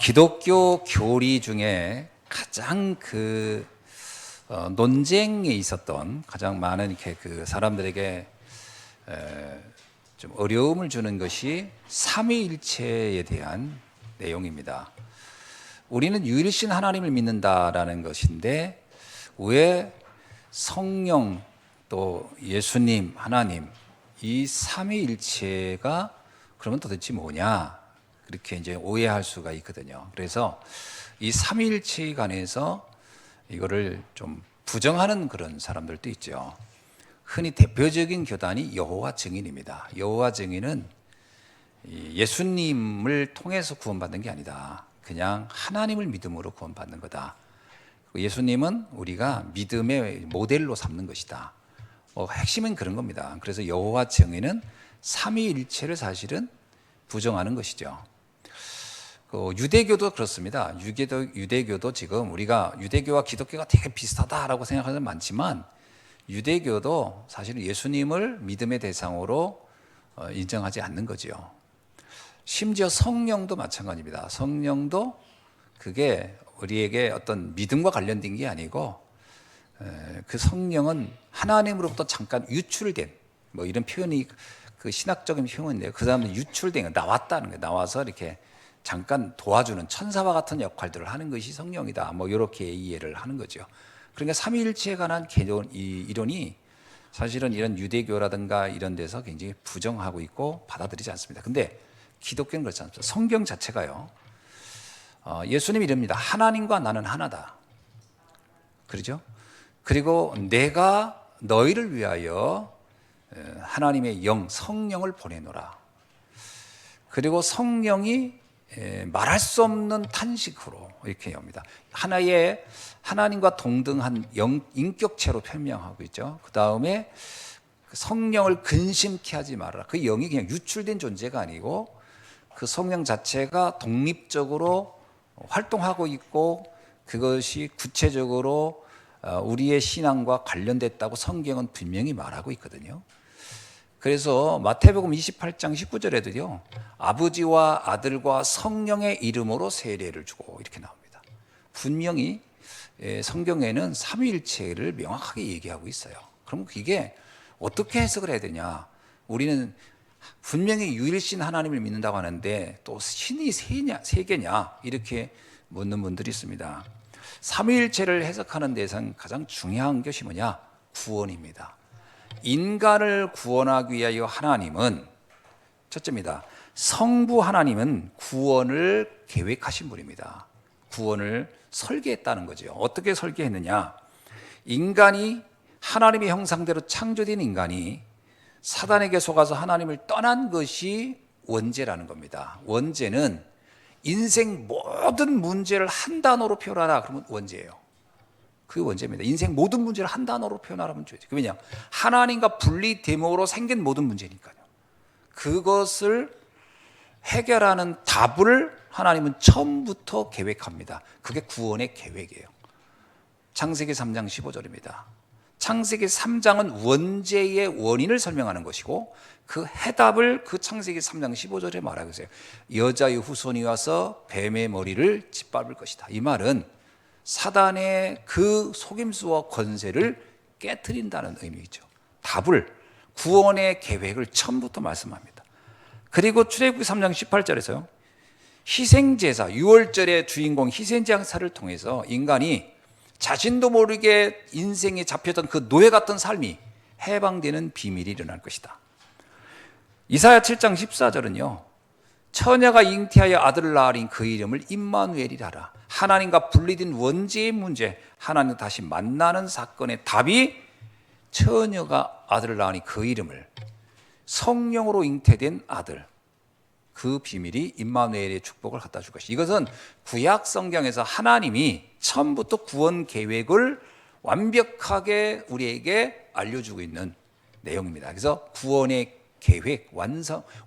기독교 교리 중에 가장 논쟁에 있었던 가장 많은 이렇게 사람들에게 좀 어려움을 주는 것이 삼위일체에 대한 내용입니다. 우리는 유일신 하나님을 믿는다라는 것인데 왜 성령 또 예수님, 하나님 이 삼위일체가 그러면 도대체 뭐냐? 그렇게 이제 오해할 수가 있거든요. 그래서 이 삼위일체에 관해서 이거를 좀 부정하는 그런 사람들도 있죠. 흔히 대표적인 교단이 여호와 증인입니다. 여호와 증인은 예수님을 통해서 구원받는 게 아니다. 그냥 하나님을 믿음으로 구원받는 거다. 예수님은 우리가 믿음의 모델로 삼는 것이다. 핵심은 그런 겁니다. 그래서 여호와 증인은 삼위일체를 사실은 부정하는 것이죠. 유대교도 그렇습니다. 유대교도 지금 우리가 유대교와 기독교가 되게 비슷하다라고 생각하는 사람 많지만 유대교도 사실은 예수님을 믿음의 대상으로 인정하지 않는 거죠. 심지어 성령도 마찬가지입니다. 성령도 그게 우리에게 어떤 믿음과 관련된 게 아니고 그 성령은 하나님으로부터 잠깐 유출된 뭐 이런 표현이 그 신학적인 표현인데요. 그 사람은 유출된 나왔다는 거예요. 나와서 이렇게 잠깐 도와주는 천사와 같은 역할들을 하는 것이 성령이다. 뭐 이렇게 이해를 하는 거죠. 그러니까 삼위일체에 관한 개론, 이 이론이 사실은 이런 유대교라든가 이런 데서 굉장히 부정하고 있고 받아들이지 않습니다. 근데 기독교는 그렇지 않습니다. 성경 자체가요. 예수님이 이럽니다. 하나님과 나는 하나다. 그렇죠? 그리고 내가 너희를 위하여 하나님의 영, 성령을 보내노라. 그리고 성령이 말할 수 없는 탄식으로 이렇게 합니다. 하나의 하나님과 동등한 인격체로 설명하고 있죠. 그 다음에 성령을 근심케 하지 말아라. 그 영이 그냥 유출된 존재가 아니고 그 성령 자체가 독립적으로 활동하고 있고 그것이 구체적으로 우리의 신앙과 관련됐다고 성경은 분명히 말하고 있거든요. 그래서 마태복음 28장 19절에도요. 아버지와 아들과 성령의 이름으로 세례를 주고 이렇게 나옵니다. 분명히 성경에는 삼위일체를 명확하게 얘기하고 있어요. 그럼 이게 어떻게 해석을 해야 되냐? 우리는 분명히 유일신 하나님을 믿는다고 하는데 또 신이 세 개냐? 이렇게 묻는 분들이 있습니다. 삼위일체를 해석하는 데선 가장 중요한 것이 뭐냐? 구원입니다. 인간을 구원하기 위하여 하나님은 첫째입니다. 성부 하나님은 구원을 계획하신 분입니다. 구원을 설계했다는 거죠. 어떻게 설계했느냐? 인간이 하나님의 형상대로 창조된 인간이 사단에게 속아서 하나님을 떠난 것이 원죄라는 겁니다. 원죄는 인생 모든 문제를 한 단어로 표현하라 그러면 원죄예요. 그게 원죄입니다. 인생 모든 문제를 한 단어로 표현하라면 죄죠. 왜냐? 하나님과 분리됨으로 생긴 모든 문제니까요. 그것을 해결하는 답을 하나님은 처음부터 계획합니다. 그게 구원의 계획이에요. 창세기 3장 15절입니다. 창세기 3장은 원죄의 원인을 설명하는 것이고 그 해답을 그 창세기 3장 15절에 말하고 있어요. 여자의 후손이 와서 뱀의 머리를 짓밟을 것이다. 이 말은 사단의 그 속임수와 권세를 깨트린다는 의미죠. 답을 구원의 계획을 처음부터 말씀합니다. 그리고 출애굽기 3장 18절에서요. 희생제사, 유월절의 주인공 희생제사를 통해서 인간이 자신도 모르게 인생에 잡혔던 그 노예 같은 삶이 해방되는 비밀이 일어날 것이다. 이사야 7장 14절은요. 처녀가 잉태하여 아들을 낳으니 그 이름을 임마누엘이라 하라. 하나님과 분리된 원죄의 문제, 하나님 다시 만나는 사건의 답이 처녀가 아들을 낳으니 그 이름을 성령으로 잉태된 아들, 그 비밀이 임마누엘의 축복을 갖다 줄 것이. 이것은 구약 성경에서 하나님이 처음부터 구원 계획을 완벽하게 우리에게 알려주고 있는 내용입니다. 그래서 구원의 계획,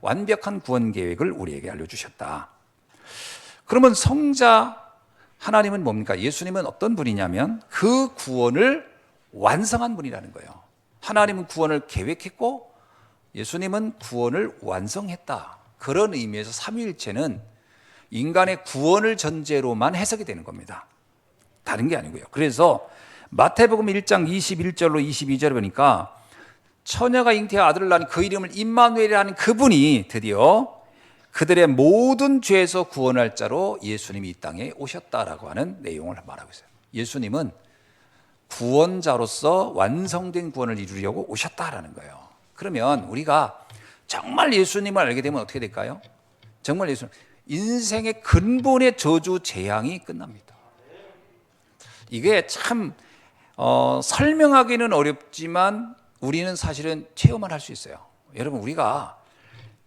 완벽한 구원 계획을 우리에게 알려주셨다. 그러면 성자 하나님은 뭡니까? 예수님은 어떤 분이냐면 그 구원을 완성한 분이라는 거예요. 하나님은 구원을 계획했고 예수님은 구원을 완성했다. 그런 의미에서 삼위일체는 인간의 구원을 전제로만 해석이 되는 겁니다. 다른 게 아니고요. 그래서 마태복음 1장 21절로 22절에 보니까 처녀가 잉태하 아들을 낳으니 그 이름을 임마누엘이라는 그분이 드디어 그들의 모든 죄에서 구원할 자로 예수님이 이 땅에 오셨다라고 하는 내용을 말하고 있어요. 예수님은 구원자로서 완성된 구원을 이루려고 오셨다라는 거예요. 그러면 우리가 정말 예수님을 알게 되면 어떻게 될까요? 정말 예수님, 인생의 근본의 저주 재앙이 끝납니다. 이게 참 설명하기는 어렵지만 우리는 사실은 체험을 할 수 있어요. 여러분, 우리가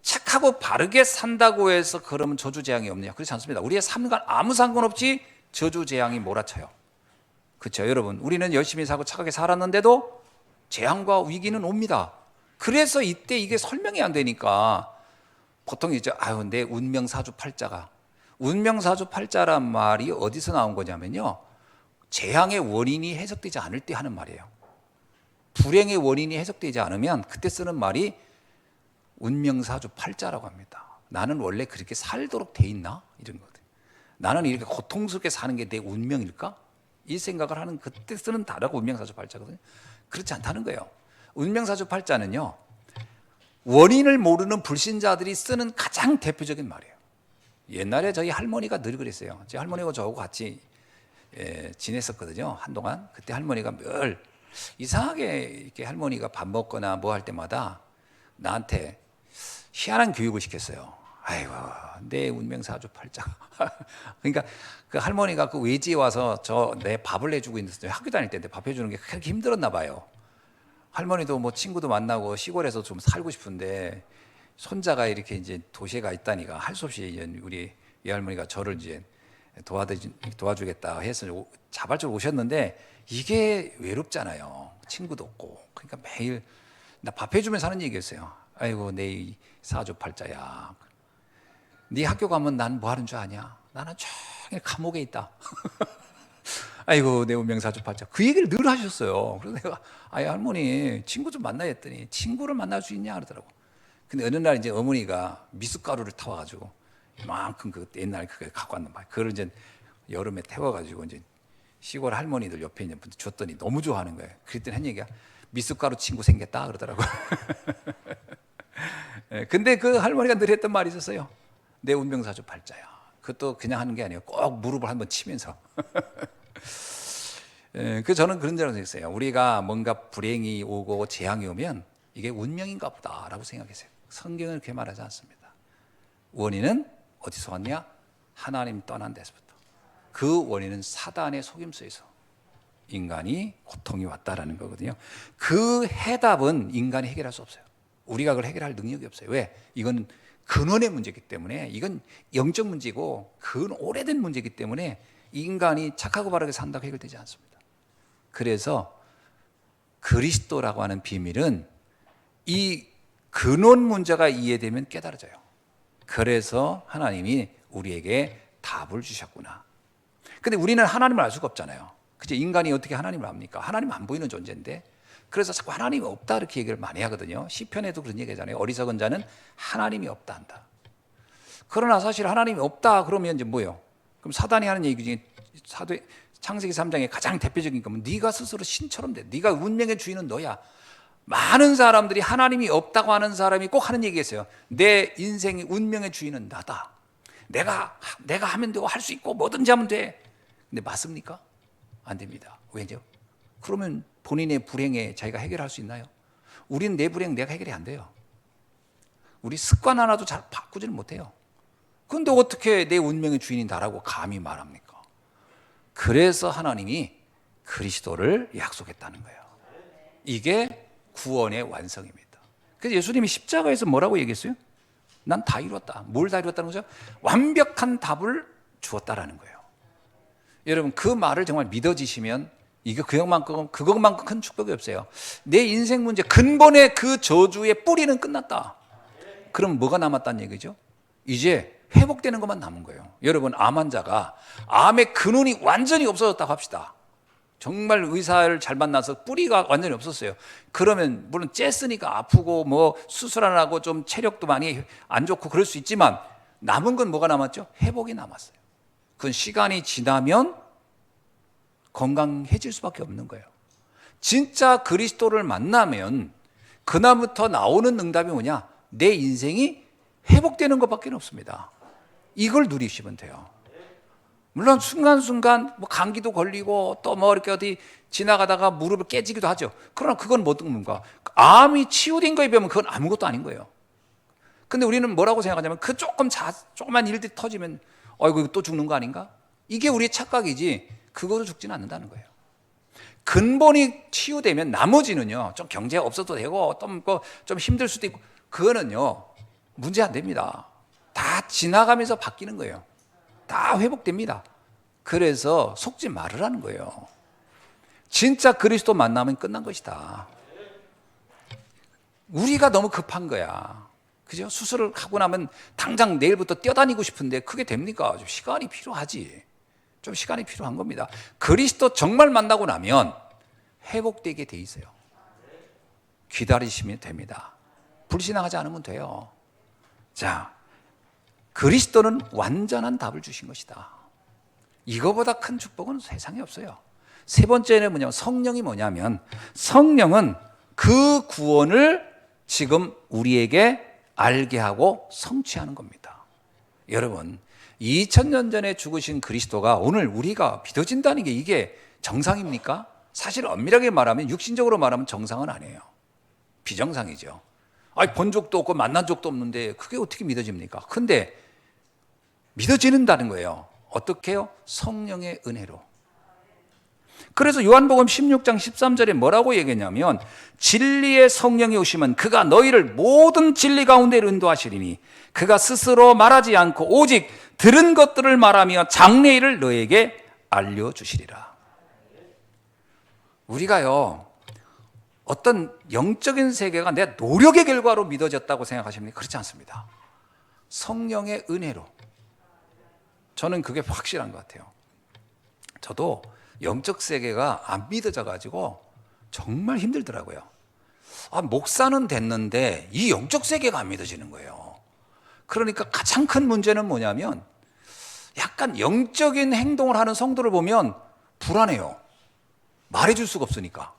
착하고 바르게 산다고 해서 그러면 저주 재앙이 없느냐? 그렇지 않습니다. 우리의 삶과 아무 상관없이 저주 재앙이 몰아쳐요. 그렇죠, 여러분. 우리는 열심히 살고 착하게 살았는데도 재앙과 위기는 옵니다. 그래서 이때 이게 설명이 안 되니까 보통 이제 내 운명사주팔자가, 운명사주팔자란 말이 어디서 나온 거냐면요, 재앙의 원인이 해석되지 않을 때 하는 말이에요. 불행의 원인이 해석되지 않으면 그때 쓰는 말이 운명사주팔자라고 합니다. 나는 원래 그렇게 살도록 돼 있나? 이런 거거든요. 나는 이렇게 고통스럽게 사는 게 내 운명일까? 이 생각을 하는 그때 쓰는 단어가 운명사주팔자거든요. 그렇지 않다는 거예요. 운명사주팔자는요, 원인을 모르는 불신자들이 쓰는 가장 대표적인 말이에요. 옛날에 저희 할머니가 늘 그랬어요. 제 할머니하고 저하고 같이 지냈었거든요, 한동안. 그때 할머니가 늘 이상하게 이렇게 할머니가 밥 먹거나 뭐 할 때마다 나한테 희한한 교육을 시켰어요. 아이고, 내 운명사주팔자. 그러니까 그 할머니가 그 외지에 와서 내 밥을 내주고 있는데, 학교 다닐 때인데 밥 해주는 게 그렇게 힘들었나 봐요. 할머니도 뭐 친구도 만나고 시골에서 좀 살고 싶은데 손자가 이렇게 이제 도시에 가 있다니까 할 수 없이 이제 우리 외할머니가 저를 이제 도와주겠다 해서 자발적으로 오셨는데, 이게 외롭잖아요. 친구도 없고. 그러니까 매일 나 밥 해주면서 하는 얘기였어요. 아이고, 내 사주팔자야. 네 학교 가면 난 뭐 하는 줄 아냐? 나는 종일 감옥에 있다. 아이고, 내 운명사주팔자. 그 얘기를 늘 하셨어요. 그래서 내가 할머니 친구 좀 만나야 했더니 친구를 만날 수 있냐 그러더라고. 근데 어느 날 이제 어머니가 미숫가루를 타와가지고 이만큼 그 옛날 그걸 갖고 왔는 거야. 그걸 이제 여름에 태워가지고 이제 시골 할머니들 옆에 있는 분들 줬더니 너무 좋아하는 거예요. 그랬더니 한 얘기가 미숫가루 친구 생겼다 그러더라고. 근데 그 할머니가 늘 했던 말이 있었어요. 내 운명사주팔자야. 그것도 그냥 하는 게 아니에요. 꼭 무릎을 한번 치면서. 저는 그런 줄 알았어요. 우리가 뭔가 불행이 오고 재앙이 오면 이게 운명인가 보다라고 생각했어요. 성경은 그렇게 말하지 않습니다. 원인은 어디서 왔냐? 하나님 떠난 데서부터. 그 원인은 사단의 속임수에서 인간이 고통이 왔다라는 거거든요. 그 해답은 인간이 해결할 수 없어요. 우리가 그걸 해결할 능력이 없어요. 왜? 이건 근원의 문제이기 때문에, 이건 영적 문제고 오래된 문제이기 때문에 인간이 착하고 바르게 산다고 해결되지 않습니다. 그래서 그리스도라고 하는 비밀은 이 근원 문제가 이해되면 깨달아져요. 그래서 하나님이 우리에게 답을 주셨구나. 근데 우리는 하나님을 알 수가 없잖아요. 그죠? 인간이 어떻게 하나님을 압니까? 하나님 안 보이는 존재인데. 그래서 자꾸 하나님이 없다 이렇게 얘기를 많이 하거든요. 시편에도 그런 얘기 하잖아요. 어리석은 자는 하나님이 없다 한다. 그러나 사실 하나님이 없다 그러면 이제 뭐예요? 그럼 사단이 하는 얘기 중에 창세기 3장의 가장 대표적인 건 네가 스스로 신처럼 돼. 네가 운명의 주인은 너야. 많은 사람들이 하나님이 없다고 하는 사람이 꼭 하는 얘기가 있어요. 내 인생의 운명의 주인은 나다. 내가 하면 되고 할 수 있고 뭐든지 하면 돼. 근데 맞습니까? 안 됩니다. 왜죠? 그러면 본인의 불행에 자기가 해결할 수 있나요? 우리는 내 불행 내가 해결이 안 돼요. 우리 습관 하나도 잘 바꾸지는 못해요. 그런데 어떻게 내 운명의 주인이 나라고 감히 말합니까? 그래서 하나님이 그리스도를 약속했다는 거예요. 이게 구원의 완성입니다. 그래서 예수님이 십자가에서 뭐라고 얘기했어요? 난 다 이뤘다. 뭘 다 이뤘다는 거죠? 완벽한 답을 주었다라는 거예요. 여러분, 그 말을 정말 믿어지시면 이게 그것만큼 큰 축복이 없어요. 내 인생 문제 근본의 그 저주의 뿌리는 끝났다. 그럼 뭐가 남았다는 얘기죠? 이제 회복되는 것만 남은 거예요. 여러분, 암 환자가 암의 근원이 완전히 없어졌다고 합시다. 정말 의사를 잘 만나서 뿌리가 완전히 없었어요. 그러면 물론 쬐으니까 아프고 뭐 수술 안 하고 좀 체력도 많이 안 좋고 그럴 수 있지만 남은 건 뭐가 남았죠? 회복이 남았어요. 그건 시간이 지나면 건강해질 수밖에 없는 거예요. 진짜 그리스도를 만나면 그날부터 나오는 응답이 뭐냐? 내 인생이 회복되는 것밖에 없습니다. 이걸 누리시면 돼요. 물론 순간순간 뭐 감기도 걸리고 또 뭐 이렇게 어디 지나가다가 무릎을 깨지기도 하죠. 그러나 그건 뭔가 암이 치유된 거에 비하면 그건 아무것도 아닌 거예요. 근데 우리는 뭐라고 생각하냐면 그 조그만 일들이 터지면 이거 또 죽는 거 아닌가? 이게 우리의 착각이지 그거로 죽지는 않는다는 거예요. 근본이 치유되면 나머지는요, 좀 경제가 없어도 되고 좀 힘들 수도 있고 그거는요 문제 안 됩니다. 다 지나가면서 바뀌는 거예요. 다 회복됩니다. 그래서 속지 말으라는 거예요. 진짜 그리스도 만나면 끝난 것이다. 우리가 너무 급한 거야. 그죠? 수술을 하고 나면 당장 내일부터 뛰어다니고 싶은데 그게 됩니까? 좀 시간이 필요하지. 좀 시간이 필요한 겁니다. 그리스도 정말 만나고 나면 회복되게 돼 있어요. 기다리시면 됩니다. 불신앙하지 않으면 돼요. 자, 그리스도는 완전한 답을 주신 것이다. 이거보다 큰 축복은 세상에 없어요. 세 번째는 뭐냐면 성령이 뭐냐면 성령은 그 구원을 지금 우리에게 알게 하고 성취하는 겁니다. 여러분, 2000년 전에 죽으신 그리스도가 오늘 우리가 믿어진다는 게 이게 정상입니까? 사실 엄밀하게 말하면 육신적으로 말하면 정상은 아니에요. 비정상이죠. 본 적도 없고 만난 적도 없는데 그게 어떻게 믿어집니까? 근데 믿어지는다는 거예요. 어떻게 해요? 성령의 은혜로. 그래서 요한복음 16장 13절에 뭐라고 얘기했냐면 진리의 성령이 오시면 그가 너희를 모든 진리 가운데로 인도하시리니 그가 스스로 말하지 않고 오직 들은 것들을 말하며 장래일을 너에게 알려주시리라. 우리가요 어떤 영적인 세계가 내 노력의 결과로 믿어졌다고 생각하십니까? 그렇지 않습니다. 성령의 은혜로. 저는 그게 확실한 것 같아요. 저도 영적 세계가 안 믿어져 가지고 정말 힘들더라고요. 목사는 됐는데 이 영적 세계가 안 믿어지는 거예요. 그러니까 가장 큰 문제는 뭐냐면 약간 영적인 행동을 하는 성도를 보면 불안해요. 말해줄 수가 없으니까.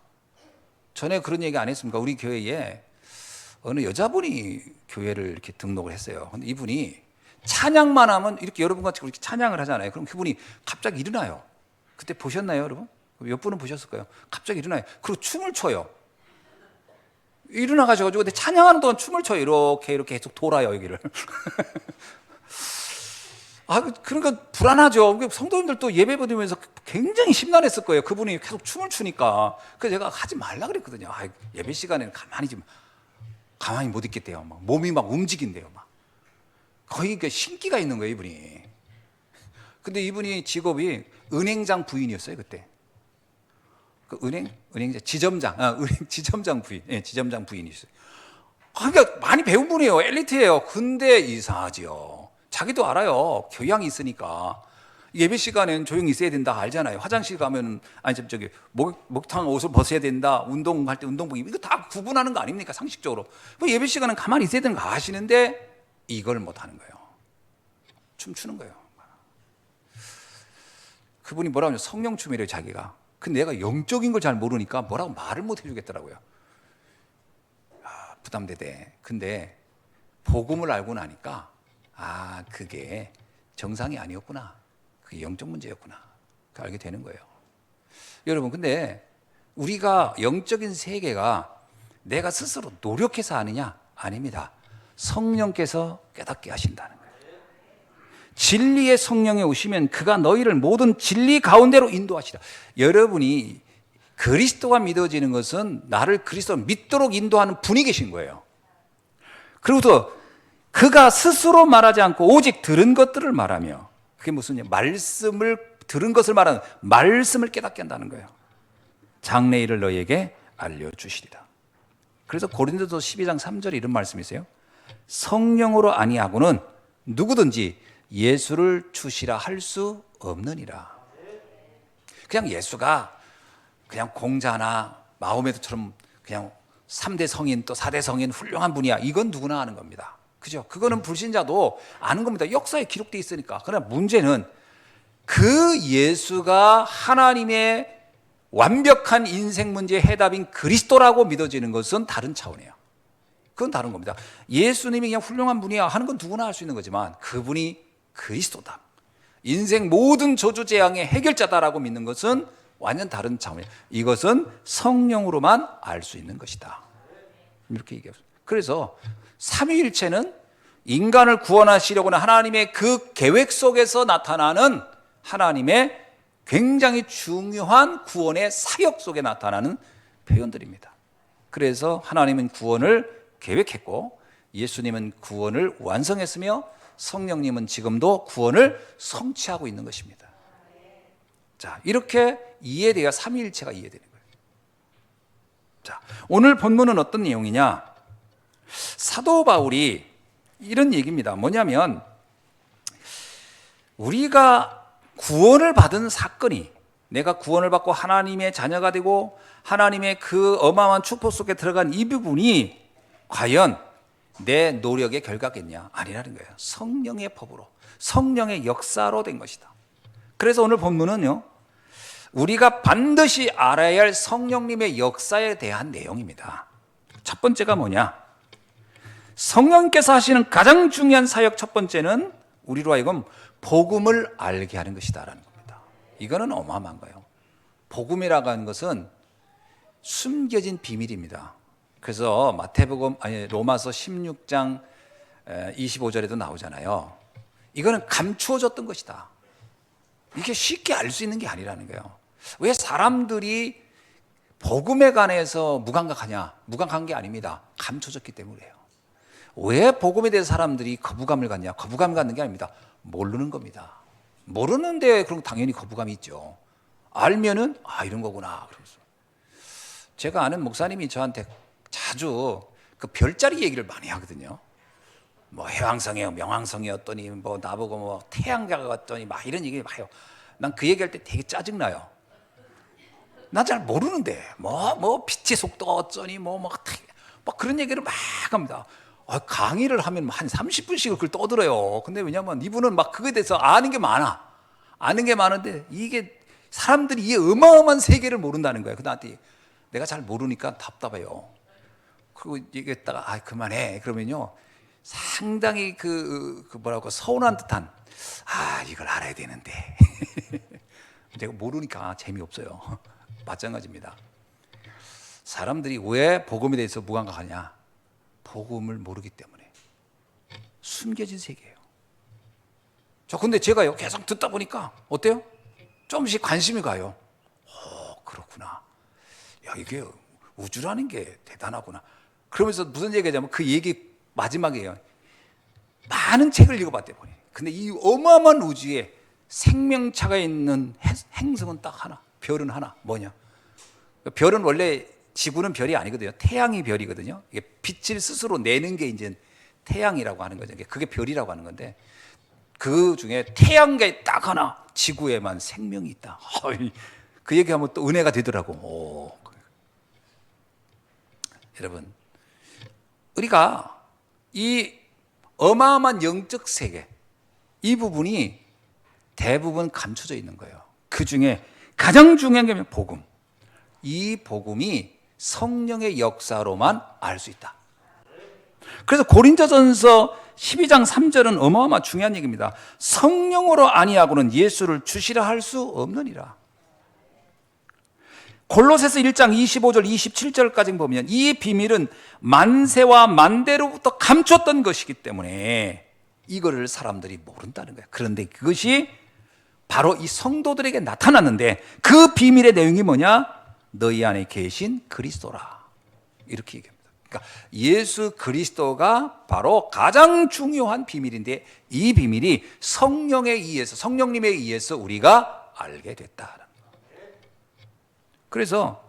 전에 그런 얘기 안 했습니까? 우리 교회에 어느 여자분이 교회를 이렇게 등록을 했어요. 근데 이분이 찬양만 하면 이렇게 여러분 같이 이렇게 찬양을 하잖아요. 그럼 그분이 갑자기 일어나요. 그때 보셨나요, 여러분? 몇 분은 보셨을 거예요. 갑자기 일어나요. 그리고 춤을 춰요. 일어나가지고 근데 찬양하는 동안 춤을 춰요. 이렇게 계속 돌아요, 여기를. 그러니까 불안하죠. 성도님들도 예배 드리면서 굉장히 심란했을 거예요. 그분이 계속 춤을 추니까. 그래서 제가 하지 말라 그랬거든요. 예배 시간에는 가만히 못 있겠대요. 몸이 움직인대요. 거의 신기가 있는 거예요, 이분이. 근데 이분이 직업이 은행장 부인이었어요, 그때. 지점장 부인. 네, 지점장 부인이었어요. 그러니까 많이 배운 분이에요. 엘리트예요. 근데 이상하지요. 자기도 알아요. 교양이 있으니까. 예배 시간엔 조용히 있어야 된다 알잖아요. 화장실 가면 목욕탕 옷을 벗어야 된다. 운동할 때 운동복 이거 다 구분하는 거 아닙니까? 상식적으로. 예배 시간은 가만히 있어야 되는 거 아시는데 이걸 못 하는 거예요. 춤추는 거예요. 그분이 뭐라고 하냐면 성령춤이래요, 자기가. 근데 내가 영적인 걸 잘 모르니까 뭐라고 말을 못 해주겠더라고요. 부담되대. 근데 복음을 알고 나니까 그게 정상이 아니었구나. 그게 영적 문제였구나. 알게 되는 거예요. 여러분, 근데 우리가 영적인 세계가 내가 스스로 노력해서 아느냐? 아닙니다. 성령께서 깨닫게 하신다는 거예요. 진리의 성령이 오시면 그가 너희를 모든 진리 가운데로 인도하시라. 여러분이 그리스도가 믿어지는 것은 나를 그리스도 믿도록 인도하는 분이 계신 거예요. 그리고서 그가 스스로 말하지 않고 오직 들은 것들을 말하며, 그게 무슨 말씀을 들은 것을 말하는 말씀을 깨닫게 한다는 거예요. 장래일을 너희에게 알려주시리라. 그래서 고린도서 12장 3절에 이런 말씀이 있어요. 성령으로 아니하고는 누구든지 예수를 주시라 할 수 없느니라. 그냥 예수가 그냥 공자나 마호메트처럼 그냥 3대 성인 또 4대 성인 훌륭한 분이야. 이건 누구나 아는 겁니다. 그죠? 그거는 불신자도 아는 겁니다. 역사에 기록되어 있으니까. 그러나 문제는 그 예수가 하나님의 완벽한 인생 문제의 해답인 그리스도라고 믿어지는 것은 다른 차원이에요. 그건 다른 겁니다. 예수님이 그냥 훌륭한 분이야 하는 건 누구나 할 수 있는 거지만 그분이 그리스도다, 인생 모든 저주 재앙의 해결자다라고 믿는 것은 완전 다른 차원이에요. 이것은 성령으로만 알 수 있는 것이다, 이렇게 얘기해요. 그래서 삼위일체는 인간을 구원하시려고 하는 하나님의 그 계획 속에서 나타나는 하나님의 굉장히 중요한 구원의 사역 속에 나타나는 표현들입니다. 그래서 하나님은 구원을 계획했고 예수님은 구원을 완성했으며 성령님은 지금도 구원을 성취하고 있는 것입니다. 자, 이렇게 이해돼야 삼위일체가 이해되는 거예요. 자, 오늘 본문은 어떤 내용이냐? 사도 바울이 이런 얘기입니다. 뭐냐면 우리가 구원을 받은 사건이, 내가 구원을 받고 하나님의 자녀가 되고 하나님의 그 어마어마한 축복 속에 들어간 이 부분이 과연 내 노력의 결과겠냐? 아니라는 거예요. 성령의 법으로, 성령의 역사로 된 것이다. 그래서 오늘 본문은요, 우리가 반드시 알아야 할 성령님의 역사에 대한 내용입니다. 첫 번째가 뭐냐? 성령께서 하시는 가장 중요한 사역 첫 번째는 우리로 하여금 복음을 알게 하는 것이다라는 겁니다. 이거는 어마어마한 거예요. 복음이라고 하는 것은 숨겨진 비밀입니다. 그래서 로마서 16장 25절에도 나오잖아요. 이거는 감추어졌던 것이다. 이게 쉽게 알 수 있는 게 아니라는 거예요. 왜 사람들이 복음에 관해서 무감각하냐? 무감각한 게 아닙니다. 감춰졌기 때문이에요. 왜 복음에 대해서 사람들이 거부감을 갖냐? 거부감을 갖는 게 아닙니다. 모르는 겁니다. 모르는데 그럼 당연히 거부감이 있죠. 알면은 이런 거구나. 그러면서 제가 아는 목사님이 저한테 자주 그 별자리 얘기를 많이 하거든요. 뭐 해왕성이요, 명왕성이었더니 뭐 나보고 뭐 태양계가 같더니 막 이런 얘기를 해요. 난 그 얘기할 때 되게 짜증나요. 난 잘 모르는데 뭐 빛의 속도가 어쩌니 막 그런 얘기를 막 합니다. 강의를 하면 한 30분씩을 그걸 떠들어요. 근데 왜냐면 이분은 막 그거에 대해서 아는 게 많아. 아는 게 많은데 이게 사람들이 이 어마어마한 세계를 모른다는 거예요. 그 나한테 내가 잘 모르니까 답답해요. 그리고 얘기했다가 그만해. 그러면요 상당히 서운한 듯한 이걸 알아야 되는데 내가 모르니까 재미없어요. 마찬가지입니다. 사람들이 왜 복음에 대해서 무감각하냐? 복음을 모르기 때문에. 숨겨진 세계예요. 근데 제가요 계속 듣다 보니까 어때요? 조금씩 관심이 가요. 그렇구나. 야, 이게 우주라는 게 대단하구나. 그러면서 무슨 얘기하자면 그 얘기 마지막이에요. 많은 책을 읽어봤대 보니. 근데 이 어마어마한 우주에 생명차가 있는 행성은 딱 하나, 별은 하나. 뭐냐? 별은 원래 지구는 별이 아니거든요. 태양이 별이거든요. 이게 빛을 스스로 내는 게 이제 태양이라고 하는 거죠. 그게 별이라고 하는 건데 그 중에 태양계 딱 하나, 지구에만 생명이 있다. 그 얘기하면 또 은혜가 되더라고. 여러분, 우리가 이 어마어마한 영적 세계, 이 부분이 대부분 감춰져 있는 거예요. 그 중에 가장 중요한 게 복음. 이 복음이 성령의 역사로만 알 수 있다. 그래서 고린도전서 12장 3절은 어마어마 중요한 얘기입니다. 성령으로 아니하고는 예수를 주시라 할 수 없느니라. 골로새서 1장 25절 27절까지 보면 이 비밀은 만세와 만대로부터 감췄던 것이기 때문에 이거를 사람들이 모른다는 거예요. 그런데 그것이 바로 이 성도들에게 나타났는데 그 비밀의 내용이 뭐냐? 너희 안에 계신 그리스도라. 이렇게 얘기합니다. 그러니까 예수 그리스도가 바로 가장 중요한 비밀인데 이 비밀이 성령님에 의해서 우리가 알게 됐다. 그래서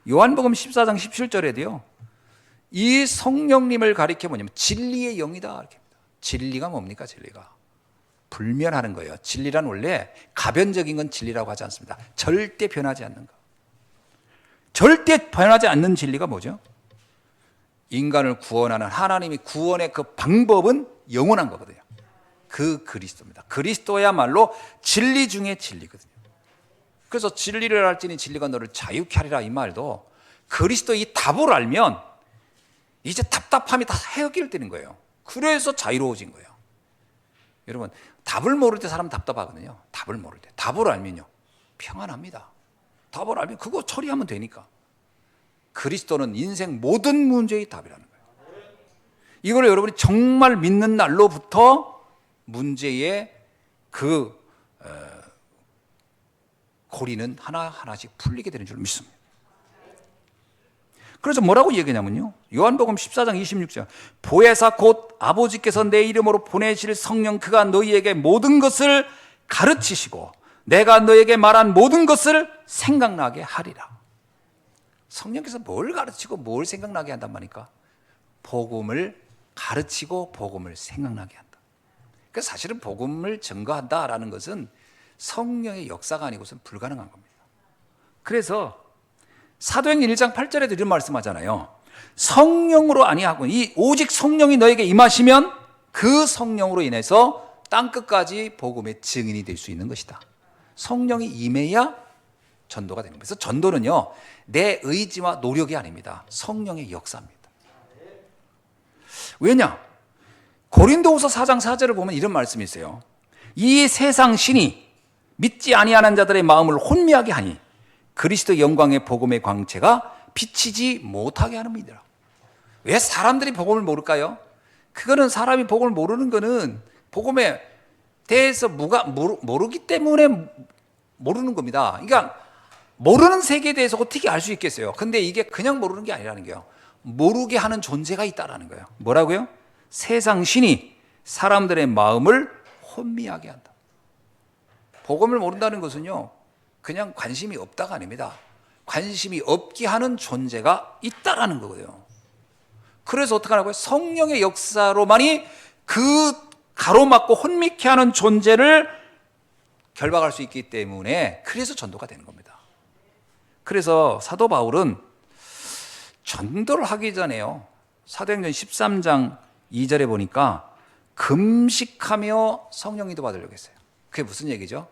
요한복음 14장 17절에도요. 이 성령님을 가리켜 뭐냐면 진리의 영이다. 이렇게 합니다. 진리가 뭡니까? 진리가 불면하는 거예요. 진리란 원래 가변적인 건 진리라고 하지 않습니다. 절대 변하지 않는 거. 절대 변하지 않는 진리가 뭐죠? 인간을 구원하는 하나님이 구원의 그 방법은 영원한 거거든요. 그 그리스도입니다. 그리스도야말로 진리 중에 진리거든요. 그래서 진리를 알지니 진리가 너를 자유케 하리라, 이 말도 그리스도 이 답을 알면 이제 답답함이 다 해결되는 거예요. 그래서 자유로워진 거예요. 여러분, 답을 모를 때 사람 답답하거든요. 답을 모를 때. 답을 알면요, 평안합니다. 답을 알면 그거 처리하면 되니까. 그리스도는 인생 모든 문제의 답이라는 거예요. 이걸 여러분이 정말 믿는 날로부터 문제의 그 고리는 하나하나씩 풀리게 되는 줄 믿습니다. 그래서 뭐라고 얘기하냐면요, 요한복음 14장 26절, 보혜사 곧 아버지께서 내 이름으로 보내실 성령, 그가 너희에게 모든 것을 가르치시고 내가 너에게 말한 모든 것을 생각나게 하리라. 성령께서 뭘 가르치고 뭘 생각나게 한단 말입니까? 복음을 가르치고 복음을 생각나게 한다. 그래서 사실은 복음을 증거한다라는 것은 성령의 역사가 아니고서는 불가능한 겁니다. 그래서 사도행전 1장 8절에도 이런 말씀하잖아요. 성령으로 아니하고 이 오직 성령이 너에게 임하시면 그 성령으로 인해서 땅끝까지 복음의 증인이 될 수 있는 것이다. 성령이 임해야 전도가 되는 거예요. 그래서 전도는요, 내 의지와 노력이 아닙니다. 성령의 역사입니다. 왜냐? 고린도후서 4장 4절을 보면 이런 말씀이 있어요. 이 세상 신이 믿지 아니하는 자들의 마음을 혼미하게 하니 그리스도 영광의 복음의 광채가 비치지 못하게 하는이라. 왜 사람들이 복음을 모를까요? 그거는 사람이 복음을 모르는 거는 복음에 대해서 모르기 때문에 모르는 겁니다. 그러니까 모르는 세계에 대해서 어떻게 알 수 있겠어요? 근데 이게 그냥 모르는 게 아니라는 거예요. 모르게 하는 존재가 있다라는 거예요. 뭐라고요? 세상 신이 사람들의 마음을 혼미하게 한다. 복음을 모른다는 것은요, 그냥 관심이 없다가 아닙니다. 관심이 없게 하는 존재가 있다라는 거거든요. 그래서 어떻게 하라고요? 성령의 역사로만이 그 가로막고 혼미케 하는 존재를 결박할 수 있기 때문에 그래서 전도가 되는 겁니다. 그래서 사도 바울은 전도를 하기 전에요, 사도행전 13장 2절에 보니까 금식하며 성령 인도 받으려고 했어요. 그게 무슨 얘기죠?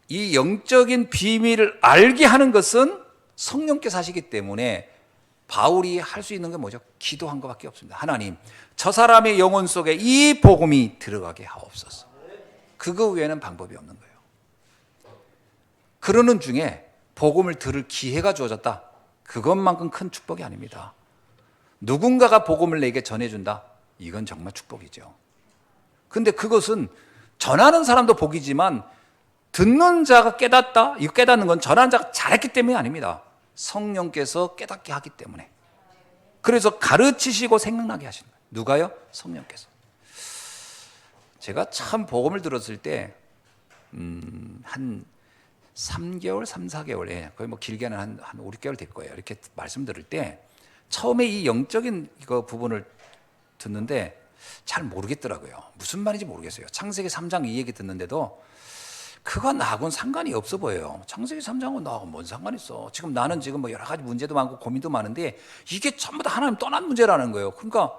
이 영적인 비밀을 알게 하는 것은 성령께서 하시기 때문에 바울이 할 수 있는 게 뭐죠? 기도한 것밖에 없습니다. 하나님, 저 사람의 영혼 속에 이 복음이 들어가게 하옵소서. 그거 외에는 방법이 없는 거예요. 그러는 중에 복음을 들을 기회가 주어졌다. 그것만큼 큰 축복이 아닙니다. 누군가가 복음을 내게 전해준다. 이건 정말 축복이죠. 근데 그것은 전하는 사람도 복이지만 듣는 자가 깨닫다. 이 깨닫는 건 전하는 자가 잘했기 때문이 아닙니다. 성령께서 깨닫게 하기 때문에. 그래서 가르치시고 생각나게 하시는 거예요. 누가요? 성령께서. 제가 참 복음을 들었을 때 한 3개월, 3, 4개월, 거의 뭐 길게는 한 5, 6개월 될 거예요. 이렇게 말씀 들을 때 처음에 이 영적인 이거 부분을 듣는데 잘 모르겠더라고요. 무슨 말인지 모르겠어요. 창세기 3장 이 얘기 듣는데도 그거 나하고는 상관이 없어 보여요. 창세기 3장은 나하고 뭔 상관이 있어. 지금 나는 지금 뭐 여러 가지 문제도 많고 고민도 많은데 이게 전부 다 하나님 떠난 문제라는 거예요. 그러니까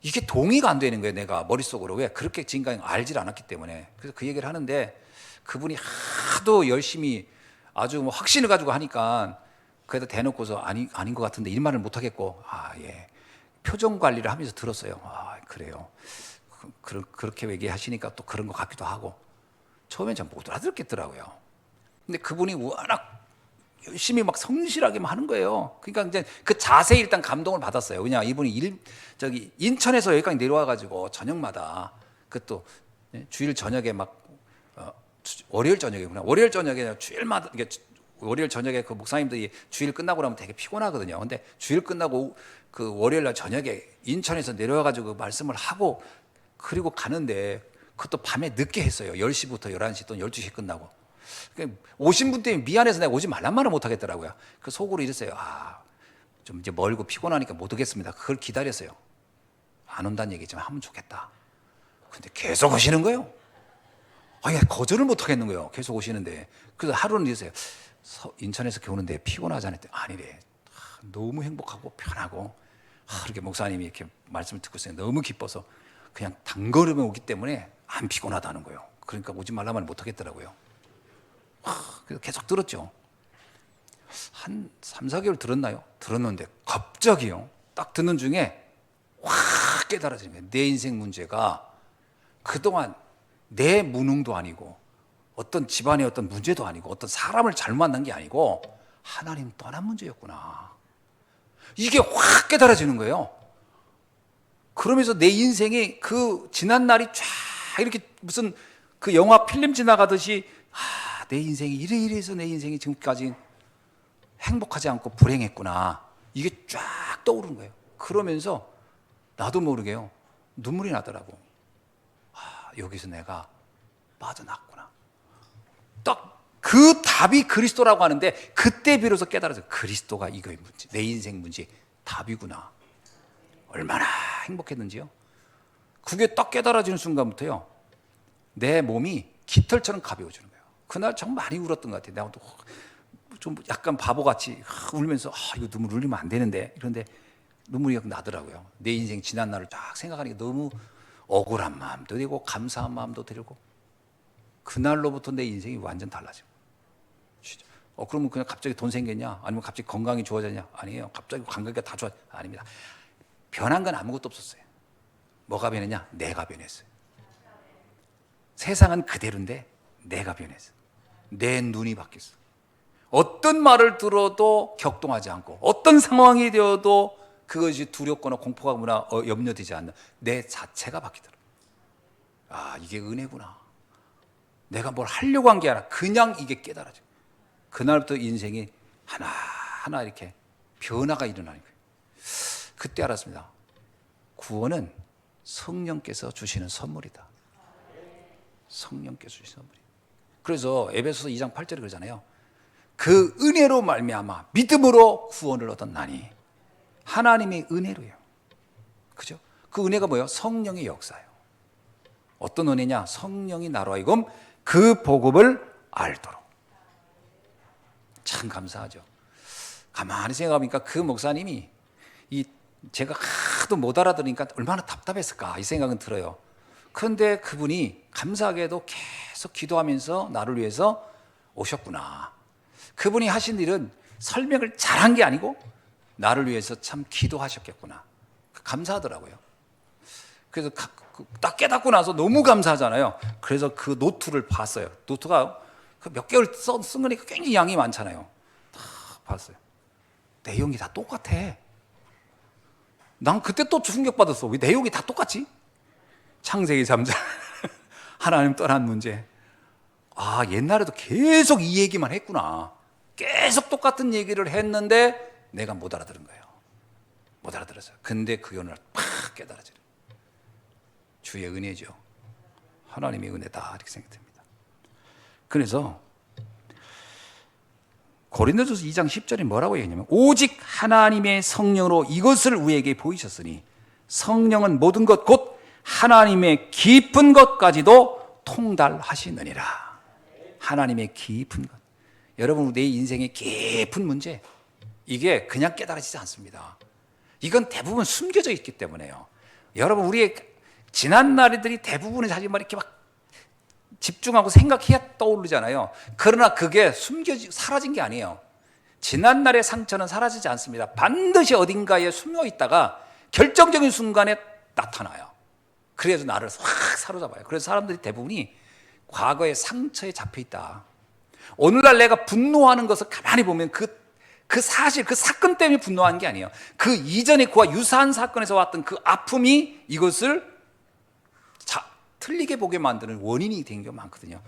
이게 동의가 안 되는 거예요. 내가 머릿속으로. 왜? 그렇게 지금까지 알질 않았기 때문에. 그래서 그 얘기를 하는데 그분이 하도 열심히 아주 뭐 확신을 가지고 하니까 그래도 대놓고서 아닌 것 같은데 이 말을 못 하겠고, 예, 표정 관리를 하면서 들었어요. 그래요. 그렇게 얘기하시니까 또 그런 것 같기도 하고. 처음엔 잘 못 알아듣겠더라고요. 근데 그분이 워낙 열심히 막 성실하게 하는 거예요. 그러니까 이제 그 자세히 일단 감동을 받았어요. 왜냐, 이분이 인천에서 여기까지 내려와가지고 저녁마다 그것도 주일 저녁에 막 월요일 저녁이구나. 월요일 저녁에 주일마다 이게 월요일 저녁에 그 목사님들이 주일 끝나고 나면 되게 피곤하거든요. 근데 주일 끝나고 그 월요일 날 저녁에 인천에서 내려와가지고 말씀을 하고 그리고 가는데 그것도 밤에 늦게 했어요. 10시부터 11시 또는 12시에 끝나고. 오신 분 때문에 미안해서 내가 오지 말란 말을 못 하겠더라고요. 그 속으로 이랬어요. 좀 이제 멀고 피곤하니까 못 오겠습니다. 그걸 기다렸어요. 안 온다는 얘기 좀 하면 좋겠다. 근데 계속 오시는 거예요. 거절을 못 하겠는 거예요. 계속 오시는데. 그래서 하루는 이랬어요. 인천에서 오는데 피곤하지 않았대. 아니래. 너무 행복하고 편하고 이렇게 목사님이 이렇게 말씀을 듣고 있으니 너무 기뻐서 그냥 단걸음에 오기 때문에 안 피곤하다는 거예요. 그러니까 오지 말라 말 못하겠더라고요. 그래서 계속 들었죠. 한 3, 4개월 들었나요? 들었는데 갑자기요. 딱 듣는 중에 확 깨달아지는 거예요. 내 인생 문제가 그동안 내 무능도 아니고 어떤 집안의 어떤 문제도 아니고 어떤 사람을 잘못 만난 게 아니고 하나님 떠난 문제였구나. 이게 확 깨달아지는 거예요. 그러면서 내 인생이 그 지난 날이 쫙 이렇게 무슨 그 영화 필름 지나가듯이 내 인생이 이래서 내 인생이 지금까지 행복하지 않고 불행했구나. 이게 쫙 떠오르는 거예요. 그러면서 나도 모르게요. 눈물이 나더라고. 여기서 내가 빠져나왔구나. 딱 그 답이 그리스도라고 하는데 그때 비로소 깨달아서 그리스도가 이거의 문제, 내 인생 문제 답이구나. 얼마나 행복했는지요. 그게 딱 깨달아지는 순간부터요. 내 몸이 깃털처럼 가벼워지는 거예요. 그날 정말 많이 울었던 것 같아요. 내가 좀 약간 바보같이 울면서 이거 눈물 흘리면 안 되는데 이런데 눈물이 나더라고요. 내 인생 지난 날을 쫙 생각하니까 너무 억울한 마음도 들고 감사한 마음도 들고 그날로부터 내 인생이 완전 달라지고. 그러면 그냥 갑자기 돈 생겼냐? 아니면 갑자기 건강이 좋아졌냐? 아니에요. 갑자기 감각이 다 좋아. 아닙니다. 변한 건 아무것도 없었어요. 뭐가 변했냐? 내가 변했어요. 세상은 그대로인데 내가 변했어. 내 눈이 바뀌었어. 어떤 말을 들어도 격동하지 않고 어떤 상황이 되어도 그것이 두렵거나 공포가 염려되지 않는 내 자체가 바뀌더라고요. 이게 은혜구나. 내가 뭘 하려고 한 게 아니라 그냥 이게 깨달아져. 그날부터 인생이 하나하나 이렇게 변화가 일어나는 거예요. 그때 알았습니다. 구원은 성령께서 주시는 선물이다. 성령께서 주시는 선물이다. 그래서 에베소서 2장 8절에 그러잖아요. 그 은혜로 말미암아 믿음으로 구원을 얻었나니 하나님의 은혜로요. 그죠? 그 은혜가 뭐예요? 성령의 역사예요. 어떤 은혜냐? 성령이 나로 하여금 그 복음을 알도록. 참 감사하죠. 가만히 생각해보니까 그 목사님이 제가 하도 못 알아들으니까 얼마나 답답했을까 이 생각은 들어요. 그런데 그분이 감사하게도 계속 기도하면서 나를 위해서 오셨구나. 그분이 하신 일은 설명을 잘한 게 아니고 나를 위해서 참 기도하셨겠구나. 감사하더라고요. 그래서 딱 깨닫고 나서 너무 감사하잖아요. 그래서 그 노트를 봤어요. 노트가 몇 개월 쓴 거니까 굉장히 양이 많잖아요. 다 봤어요. 내용이 다 똑같아. 난 그때 또 충격받았어. 왜 내용이 다 똑같지? 창세기 3장 하나님 떠난 문제. 옛날에도 계속 이 얘기만 했구나. 계속 똑같은 얘기를 했는데 내가 못 알아들은 거예요. 못 알아들었어요. 근데 그게 오늘 팍 깨달아지는 주의 은혜죠. 하나님의 은혜다 이렇게 생각됩니다. 그래서 고린도전서 2장 10절에 뭐라고 얘기하냐면 오직 하나님의 성령으로 이것을 우리에게 보이셨으니 성령은 모든 것 곧 하나님의 깊은 것까지도 통달하시느니라. 하나님의 깊은 것. 여러분 내 인생의 깊은 문제 이게 그냥 깨달아지지 않습니다. 이건 대부분 숨겨져 있기 때문에요. 여러분 우리의 지난 날들이 대부분의 사실 이렇게 막 집중하고 생각해야 떠오르잖아요. 그러나 그게 사라진 게 아니에요. 지난 날의 상처는 사라지지 않습니다. 반드시 어딘가에 숨어 있다가 결정적인 순간에 나타나요. 그래서 나를 확 사로잡아요. 그래서 사람들이 대부분이 과거의 상처에 잡혀 있다. 오늘날 내가 분노하는 것을 가만히 보면 그 사실, 그 사건 때문에 분노한 게 아니에요. 그 이전에 그와 유사한 사건에서 왔던 그 아픔이 이것을 틀리게 보게 만드는 원인이 된 경우가 많거든요.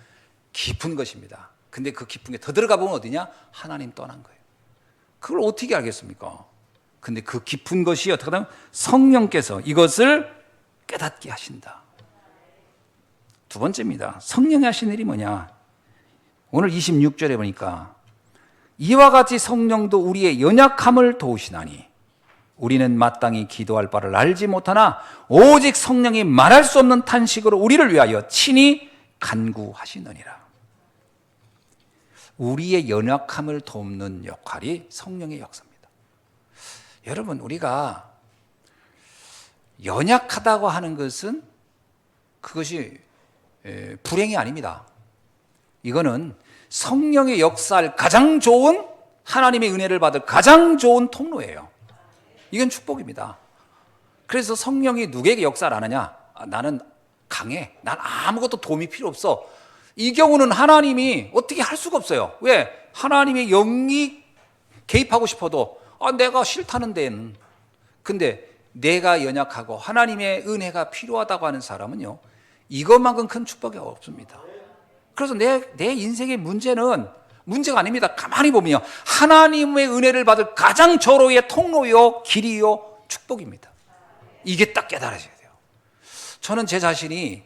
깊은 것입니다. 근데 그 깊은 게 더 들어가 보면 어디냐? 하나님 떠난 거예요. 그걸 어떻게 알겠습니까? 근데 그 깊은 것이 어떻게 하면 성령께서 이것을 깨닫게 하신다. 두 번째입니다. 성령이 하신 일이 뭐냐? 오늘 26절에 보니까 이와 같이 성령도 우리의 연약함을 도우시나니 우리는 마땅히 기도할 바를 알지 못하나 오직 성령이 말할 수 없는 탄식으로 우리를 위하여 친히 간구하시느니라. 우리의 연약함을 돕는 역할이 성령의 역사입니다. 여러분, 우리가 연약하다고 하는 것은 그것이 불행이 아닙니다. 이거는 성령의 역사할 가장 좋은, 하나님의 은혜를 받을 가장 좋은 통로예요. 이건 축복입니다. 그래서 성령이 누구에게 역사를 안 하냐? 나는 강해. 난 아무것도 도움이 필요 없어. 이 경우는 하나님이 어떻게 할 수가 없어요. 왜? 하나님의 영이 개입하고 싶어도 내가 싫다는 데는. 근데 내가 연약하고 하나님의 은혜가 필요하다고 하는 사람은요, 이것만큼 큰 축복이 없습니다. 그래서 내 인생의 문제가 아닙니다. 가만히 보면 하나님의 은혜를 받을 가장 절호의 통로요, 길이요, 축복입니다. 이게 딱 깨달아져야 돼요. 저는 제 자신이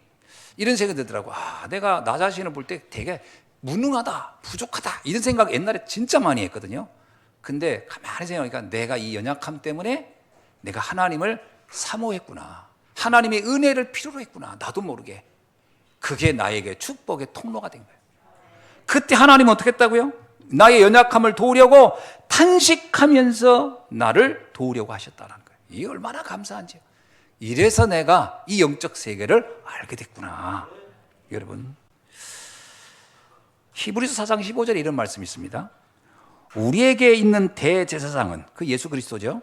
이런 생각이 들더라고요. 내가 나 자신을 볼 때 되게 무능하다, 부족하다, 이런 생각 옛날에 진짜 많이 했거든요. 근데 가만히 생각하니까 내가 이 연약함 때문에 내가 하나님을 사모했구나, 하나님의 은혜를 필요로 했구나, 나도 모르게. 그게 나에게 축복의 통로가 된 거예요. 그때 하나님은 어떻게 했다고요? 나의 연약함을 도우려고 탄식하면서 나를 도우려고 하셨다는 거예요. 이게 얼마나 감사한지요. 이래서 내가 이 영적 세계를 알게 됐구나. 여러분, 히브리서 4장 15절에 이런 말씀이 있습니다. 우리에게 있는 대제사장은 그 예수 그리스도죠.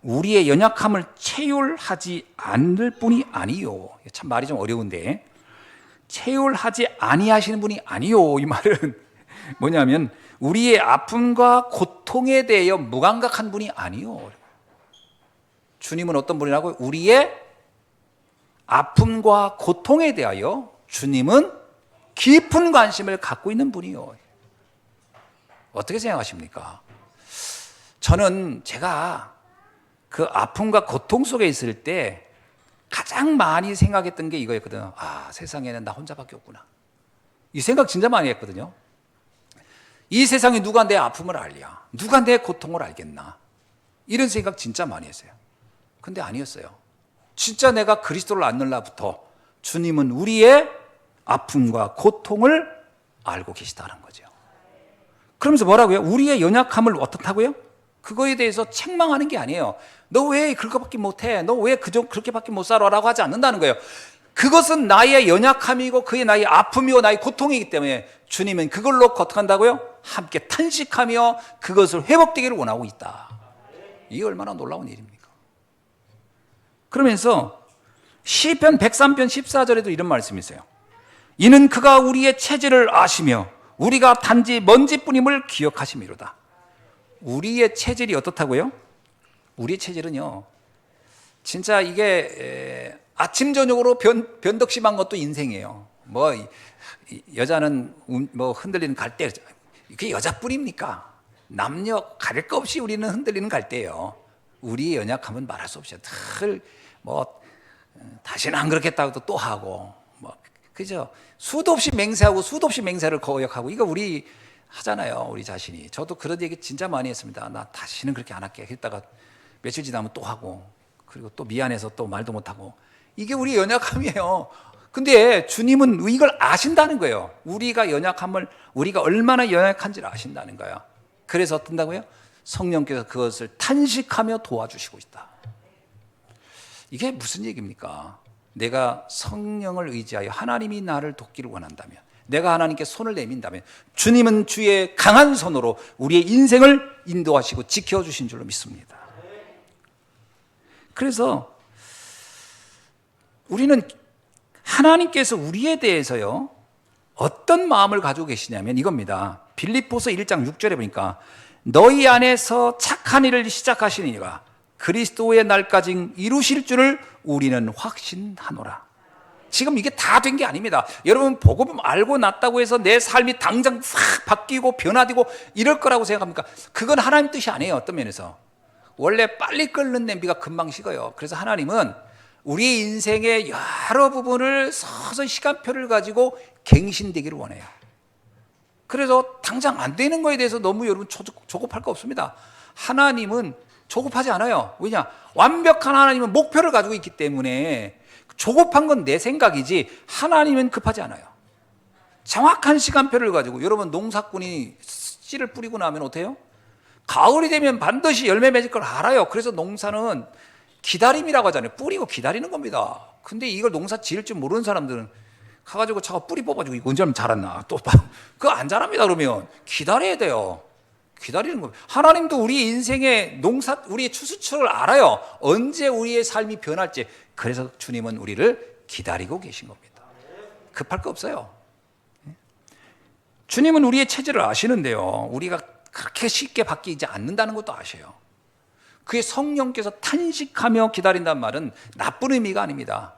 우리의 연약함을 체휼하지 않을 뿐이 아니요. 참 말이 좀 어려운데, 체휼하지 아니하시는 분이 아니요, 이 말은 뭐냐면 우리의 아픔과 고통에 대하여 무감각한 분이 아니요. 주님은 어떤 분이라고요? 우리의 아픔과 고통에 대하여 주님은 깊은 관심을 갖고 있는 분이요. 어떻게 생각하십니까? 저는 제가 그 아픔과 고통 속에 있을 때 가장 많이 생각했던 게 이거였거든요. 세상에는 나 혼자밖에 없구나. 이 생각 진짜 많이 했거든요. 이 세상에 누가 내 아픔을 알랴? 누가 내 고통을 알겠나? 이런 생각 진짜 많이 했어요. 근데 아니었어요. 진짜 내가 그리스도를 안는 날부터 주님은 우리의 아픔과 고통을 알고 계시다는 거죠. 그러면서 뭐라고요? 우리의 연약함을 어떻다고요? 그거에 대해서 책망하는 게 아니에요. 너 왜 그렇게밖에 못해? 너 왜 그렇게밖에 못 살아? 라고 하지 않는다는 거예요. 그것은 나의 연약함이고 그게 나의 아픔이고 나의 고통이기 때문에 주님은 그걸 놓고 어떻게 한다고요? 함께 탄식하며 그것을 회복되기를 원하고 있다. 이게 얼마나 놀라운 일입니까? 그러면서 시편 103편 14절에도 이런 말씀이 있어요. 이는 그가 우리의 체질을 아시며 우리가 단지 먼지뿐임을 기억하심이로다. 우리의 체질이 어떻다고요? 우리의 체질은요, 진짜 이게 아침 저녁으로 변덕 심한 것도 인생이에요. 여자는 흔들리는 갈대, 그게 여자뿐입니까? 남녀 가릴 거 없이 우리는 흔들리는 갈대예요. 우리의 연약함은 말할 수 없어요. 다시는 안 그렇겠다고 또 하고, 그죠? 수도 없이 맹세하고 수도 없이 맹세를 거역하고, 이거 우리 하잖아요, 우리 자신이. 저도 그런 얘기 진짜 많이 했습니다. 나 다시는 그렇게 안 할게 했다가 며칠 지나면 또 하고, 그리고 또 미안해서 또 말도 못하고. 이게 우리 연약함이에요. 근데 주님은 이걸 아신다는 거예요. 우리가 얼마나 연약한지를 아신다는 거예요. 그래서 어떤다고요? 성령께서 그것을 탄식하며 도와주시고 있다. 이게 무슨 얘기입니까? 내가 성령을 의지하여 하나님이 나를 돕기를 원한다면, 내가 하나님께 손을 내민다면 주님은 주의 강한 손으로 우리의 인생을 인도하시고 지켜주신 줄로 믿습니다. 그래서 우리는 하나님께서 우리에 대해서요, 어떤 마음을 가지고 계시냐면 이겁니다. 빌립보서 1장 6절에 보니까 너희 안에서 착한 일을 시작하신 이가 그리스도의 날까지 이루실 줄을 우리는 확신하노라. 지금 이게 다 된 게 아닙니다. 여러분, 복음 알고 났다고 해서 내 삶이 당장 싹 바뀌고 변화되고 이럴 거라고 생각합니까? 그건 하나님 뜻이 아니에요. 어떤 면에서 원래 빨리 끓는 냄비가 금방 식어요. 그래서 하나님은 우리 인생의 여러 부분을 서서히 시간표를 가지고 갱신되기를 원해요. 그래서 당장 안 되는 거에 대해서 너무 여러분 조급할 거 없습니다. 하나님은 조급하지 않아요. 왜냐? 완벽한 하나님은 목표를 가지고 있기 때문에 조급한 건 내 생각이지 하나님은 급하지 않아요. 정확한 시간표를 가지고, 여러분 농사꾼이 씨를 뿌리고 나면 어때요? 가을이 되면 반드시 열매 맺을 걸 알아요. 그래서 농사는 기다림이라고 하잖아요. 뿌리고 기다리는 겁니다. 근데 이걸 농사 지을 줄 모르는 사람들은 가가지고 차가 뿌리 뽑아주고 이거 언제 하면 자랐나 또 그거 안 자랍니다. 그러면 기다려야 돼요. 기다리는 거예요. 하나님도 우리 인생의 우리의 추수처를 알아요. 언제 우리의 삶이 변할지. 그래서 주님은 우리를 기다리고 계신 겁니다. 급할 거 없어요. 주님은 우리의 체질을 아시는데요. 우리가 그렇게 쉽게 바뀌지 않는다는 것도 아셔요. 그의 성령께서 탄식하며 기다린다는 말은 나쁜 의미가 아닙니다.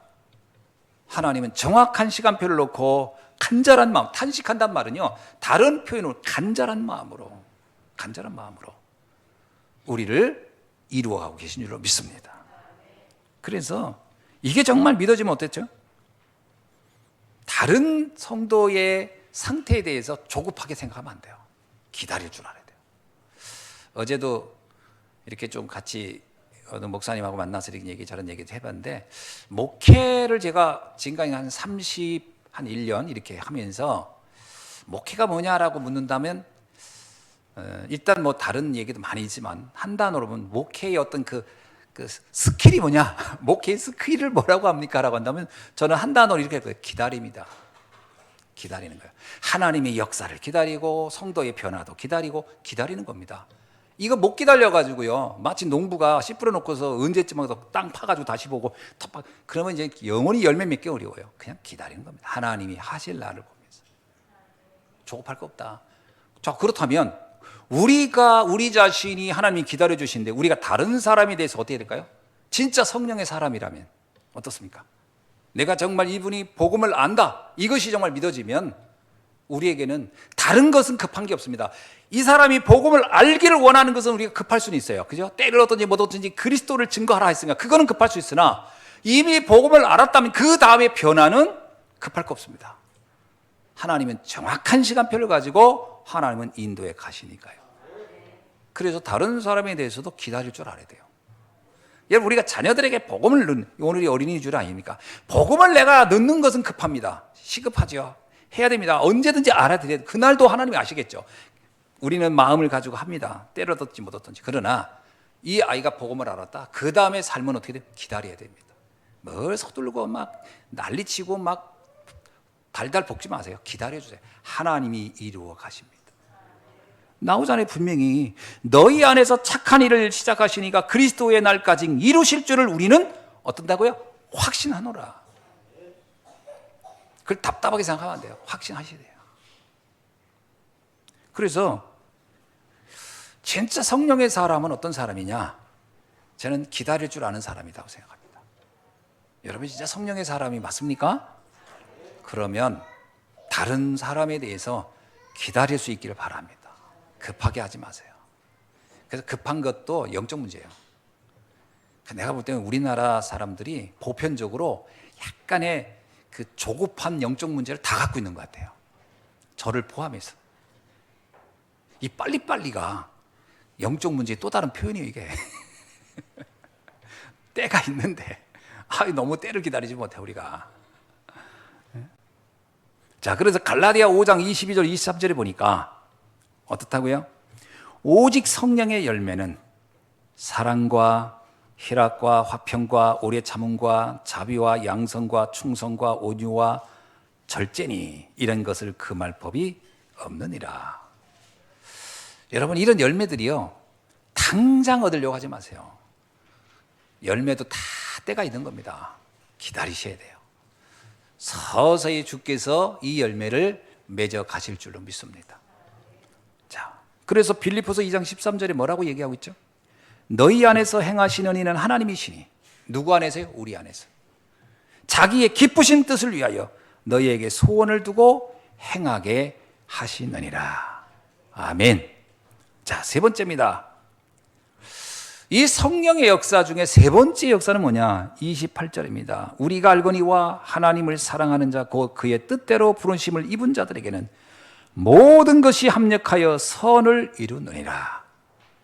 하나님은 정확한 시간표를 놓고 간절한 마음, 탄식한다는 말은요, 다른 표현으로 간절한 마음으로 우리를 이루어가고 계신 줄로 믿습니다. 그래서 이게 정말 믿어지면 어땠죠? 다른 성도의 상태에 대해서 조급하게 생각하면 안 돼요. 기다릴 줄 알아야 돼요. 어제도 이렇게 좀 같이 어느 목사님하고 만나서 이렇게 저런 얘기도 해봤는데, 목회를 제가 지금까지 한 1년 이렇게 하면서 목회가 뭐냐라고 묻는다면 일단 뭐 다른 얘기도 많이 있지만 한 단어로 보면 목회의 어떤 그 스킬이 뭐냐, 목회의 스킬을 뭐라고 합니까? 라고 한다면 저는 한 단어로 이렇게 할거예요. 기다림이다. 기다리는 거예요. 하나님의 역사를 기다리고 성도의 변화도 기다리고 기다리는 겁니다. 이거 못 기다려가지고요, 마치 농부가 씨 뿌려놓고서 언제쯤 와서 땅 파가지고 다시 보고 그러면 이제 영원히 열매 맺기 어려워요. 그냥 기다리는 겁니다. 하나님이 하실 날을 보면서. 조급할 거 없다. 자, 그렇다면 우리 자신이 하나님이 기다려주시는데 우리가 다른 사람에 대해서 어떻게 될까요? 진짜 성령의 사람이라면 어떻습니까? 내가 정말 이분이 복음을 안다, 이것이 정말 믿어지면 우리에게는 다른 것은 급한 게 없습니다. 이 사람이 복음을 알기를 원하는 것은 우리가 급할 수는 있어요. 그죠? 때를 얻든지 못 얻든지 그리스도를 증거하라 했으니까 그거는 급할 수 있으나, 이미 복음을 알았다면 그 다음에 변화는 급할 거 없습니다. 하나님은 정확한 시간표를 가지고 하나님은 인도에 가시니까요. 그래서 다른 사람에 대해서도 기다릴 줄 알아야 돼요. 여러분, 우리가 자녀들에게 복음을 넣는, 오늘이 어린이주일 아닙니까? 복음을 내가 넣는 것은 급합니다. 시급하죠. 해야 됩니다. 언제든지 알아들여야 돼요. 그날도 하나님이 아시겠죠. 우리는 마음을 가지고 합니다. 때를 얻든지 못 얻든지. 그러나 이 아이가 복음을 알았다, 그 다음에 삶은 어떻게 돼요? 기다려야 됩니다. 뭘 서두르고 막 난리치고 막 달달 볶지 마세요. 기다려주세요. 하나님이 이루어 가십니다. 나오잖아요. 분명히 너희 안에서 착한 일을 시작하시니까 그리스도의 날까지 이루실 줄을 우리는 어떤다고요? 확신하노라. 그걸 답답하게 생각하면 안 돼요. 확신하셔야 돼요. 그래서 진짜 성령의 사람은 어떤 사람이냐? 저는 기다릴 줄 아는 사람이라고 생각합니다. 여러분, 진짜 성령의 사람이 맞습니까? 그러면 다른 사람에 대해서 기다릴 수 있기를 바랍니다. 급하게 하지 마세요. 그래서 급한 것도 영적 문제예요. 내가 볼 때는 우리나라 사람들이 보편적으로 약간의 그 조급한 영적 문제를 다 갖고 있는 것 같아요. 저를 포함해서. 이 빨리빨리가 영적 문제의 또 다른 표현이에요, 이게. 때가 있는데 너무 때를 기다리지 못해 우리가. 자, 그래서 갈라디아 5장 22절 23절에 보니까 어떻다고요? 오직 성령의 열매는 사랑과 희락과 화평과 오래 참음과 자비와 양성과 충성과 온유와 절제니 이런 것을 금할 법이 없느니라. 여러분, 이런 열매들이요, 당장 얻으려고 하지 마세요. 열매도 다 때가 있는 겁니다. 기다리셔야 돼요. 서서히 주께서 이 열매를 맺어 가실 줄로 믿습니다. 자, 그래서 빌립보서 2장 13절에 뭐라고 얘기하고 있죠? 너희 안에서 행하시는 이는 하나님이시니. 누구 안에서요? 우리 안에서. 자기의 기쁘신 뜻을 위하여 너희에게 소원을 두고 행하게 하시느니라. 아멘. 자, 세 번째입니다. 이 성령의 역사 중에 세 번째 역사는 뭐냐? 28절입니다. 우리가 알거니와 하나님을 사랑하는 자 곧 그의 뜻대로 부르심을 입은 자들에게는 모든 것이 합력하여 선을 이루느니라.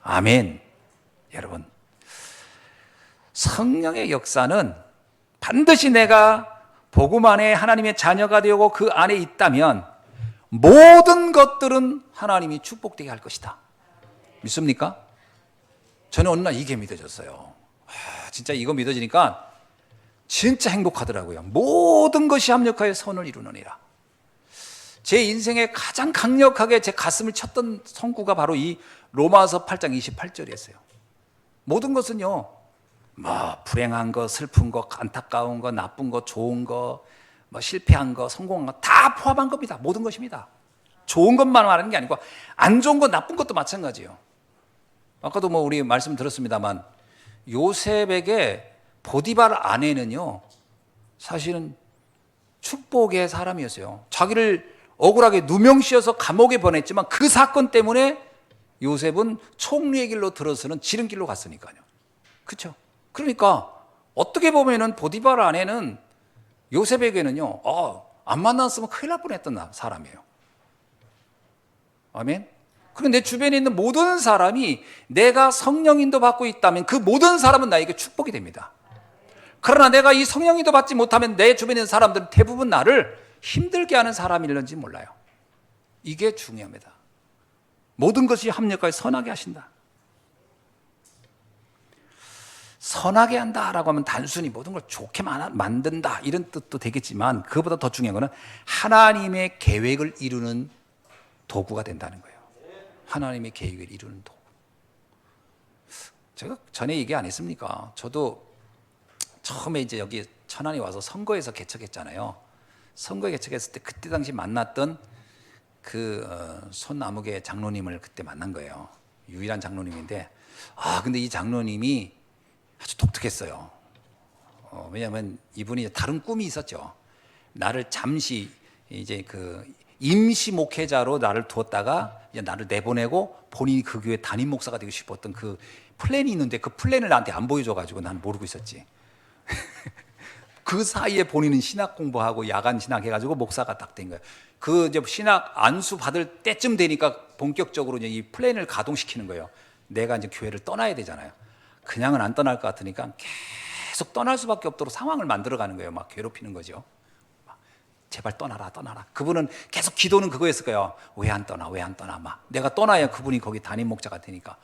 아멘. 여러분, 성령의 역사는 반드시 내가 복음 안에 하나님의 자녀가 되고 그 안에 있다면 모든 것들은 하나님이 축복되게 할 것이다. 믿습니까? 저는 어느 날 이게 믿어졌어요. 진짜 이거 믿어지니까 진짜 행복하더라고요. 모든 것이 합력하여 선을 이루느니라. 제 인생에 가장 강력하게 제 가슴을 쳤던 성구가 바로 이 로마서 8장 28절이었어요. 모든 것은요, 뭐 불행한 거, 슬픈 거, 안타까운 거, 나쁜 거, 좋은 거, 뭐 실패한 거, 성공한 거 다 포함한 겁니다. 모든 것입니다. 좋은 것만 말하는 게 아니고 안 좋은 거, 나쁜 것도 마찬가지예요. 아까도 뭐 우리 말씀 들었습니다만 요셉에게 보디발 아내는요, 사실은 축복의 사람이었어요. 자기를 억울하게 누명씌워서 감옥에 보냈지만 그 사건 때문에 요셉은 총리의 길로 들어서는 지름길로 갔으니까요. 그렇죠? 그러니까 어떻게 보면은 보디발 아내는 요셉에게는요, 안 만났으면 큰일 날 뻔했던 사람이에요. 아멘. 그런데 내 주변에 있는 모든 사람이 내가 성령인도 받고 있다면 그 모든 사람은 나에게 축복이 됩니다. 그러나 내가 이 성령인도 받지 못하면 내 주변에 있는 사람들은 대부분 나를 힘들게 하는 사람일는지 몰라요. 이게 중요합니다. 모든 것이 합력하여 선하게 하신다. 선하게 한다라고 하면 단순히 모든 걸 좋게 만든다 이런 뜻도 되겠지만 그것보다 더 중요한 것은 하나님의 계획을 이루는 도구가 된다는 거예요. 하나님의 계획을 이루는 도구. 제가 전에 얘기 안 했습니까? 저도 처음에 이제 여기 천안에 와서 선거에서 개척했잖아요. 선거에 개척했을 때 그때 당시 만났던 그 손나무계 장로님을 그때 만난 거예요. 유일한 장로님인데 근데 이 장로님이 아주 독특했어요. 왜냐하면 이분이 다른 꿈이 있었죠. 나를 잠시 이제 그 임시 목회자로 나를 두었다가 이제 나를 내보내고 본인이 그 교회 담임 목사가 되고 싶었던 그 플랜이 있는데 그 플랜을 나한테 안 보여줘가지고 난 모르고 있었지. 그 사이에 본인은 신학 공부하고 야간 신학 해가지고 목사가 딱 된 거예요. 그 이제 신학 안수 받을 때쯤 되니까 본격적으로 이제 이 플랜을 가동시키는 거예요. 내가 이제 교회를 떠나야 되잖아요. 그냥은 안 떠날 것 같으니까 계속 떠날 수밖에 없도록 상황을 만들어가는 거예요. 막 괴롭히는 거죠. 제발 떠나라, 떠나라. 그분은 계속 기도는 그거였을 거예요. 왜 안 떠나, 왜 안 떠나. 막 내가 떠나야 그분이 거기 담임 목자가 되니까.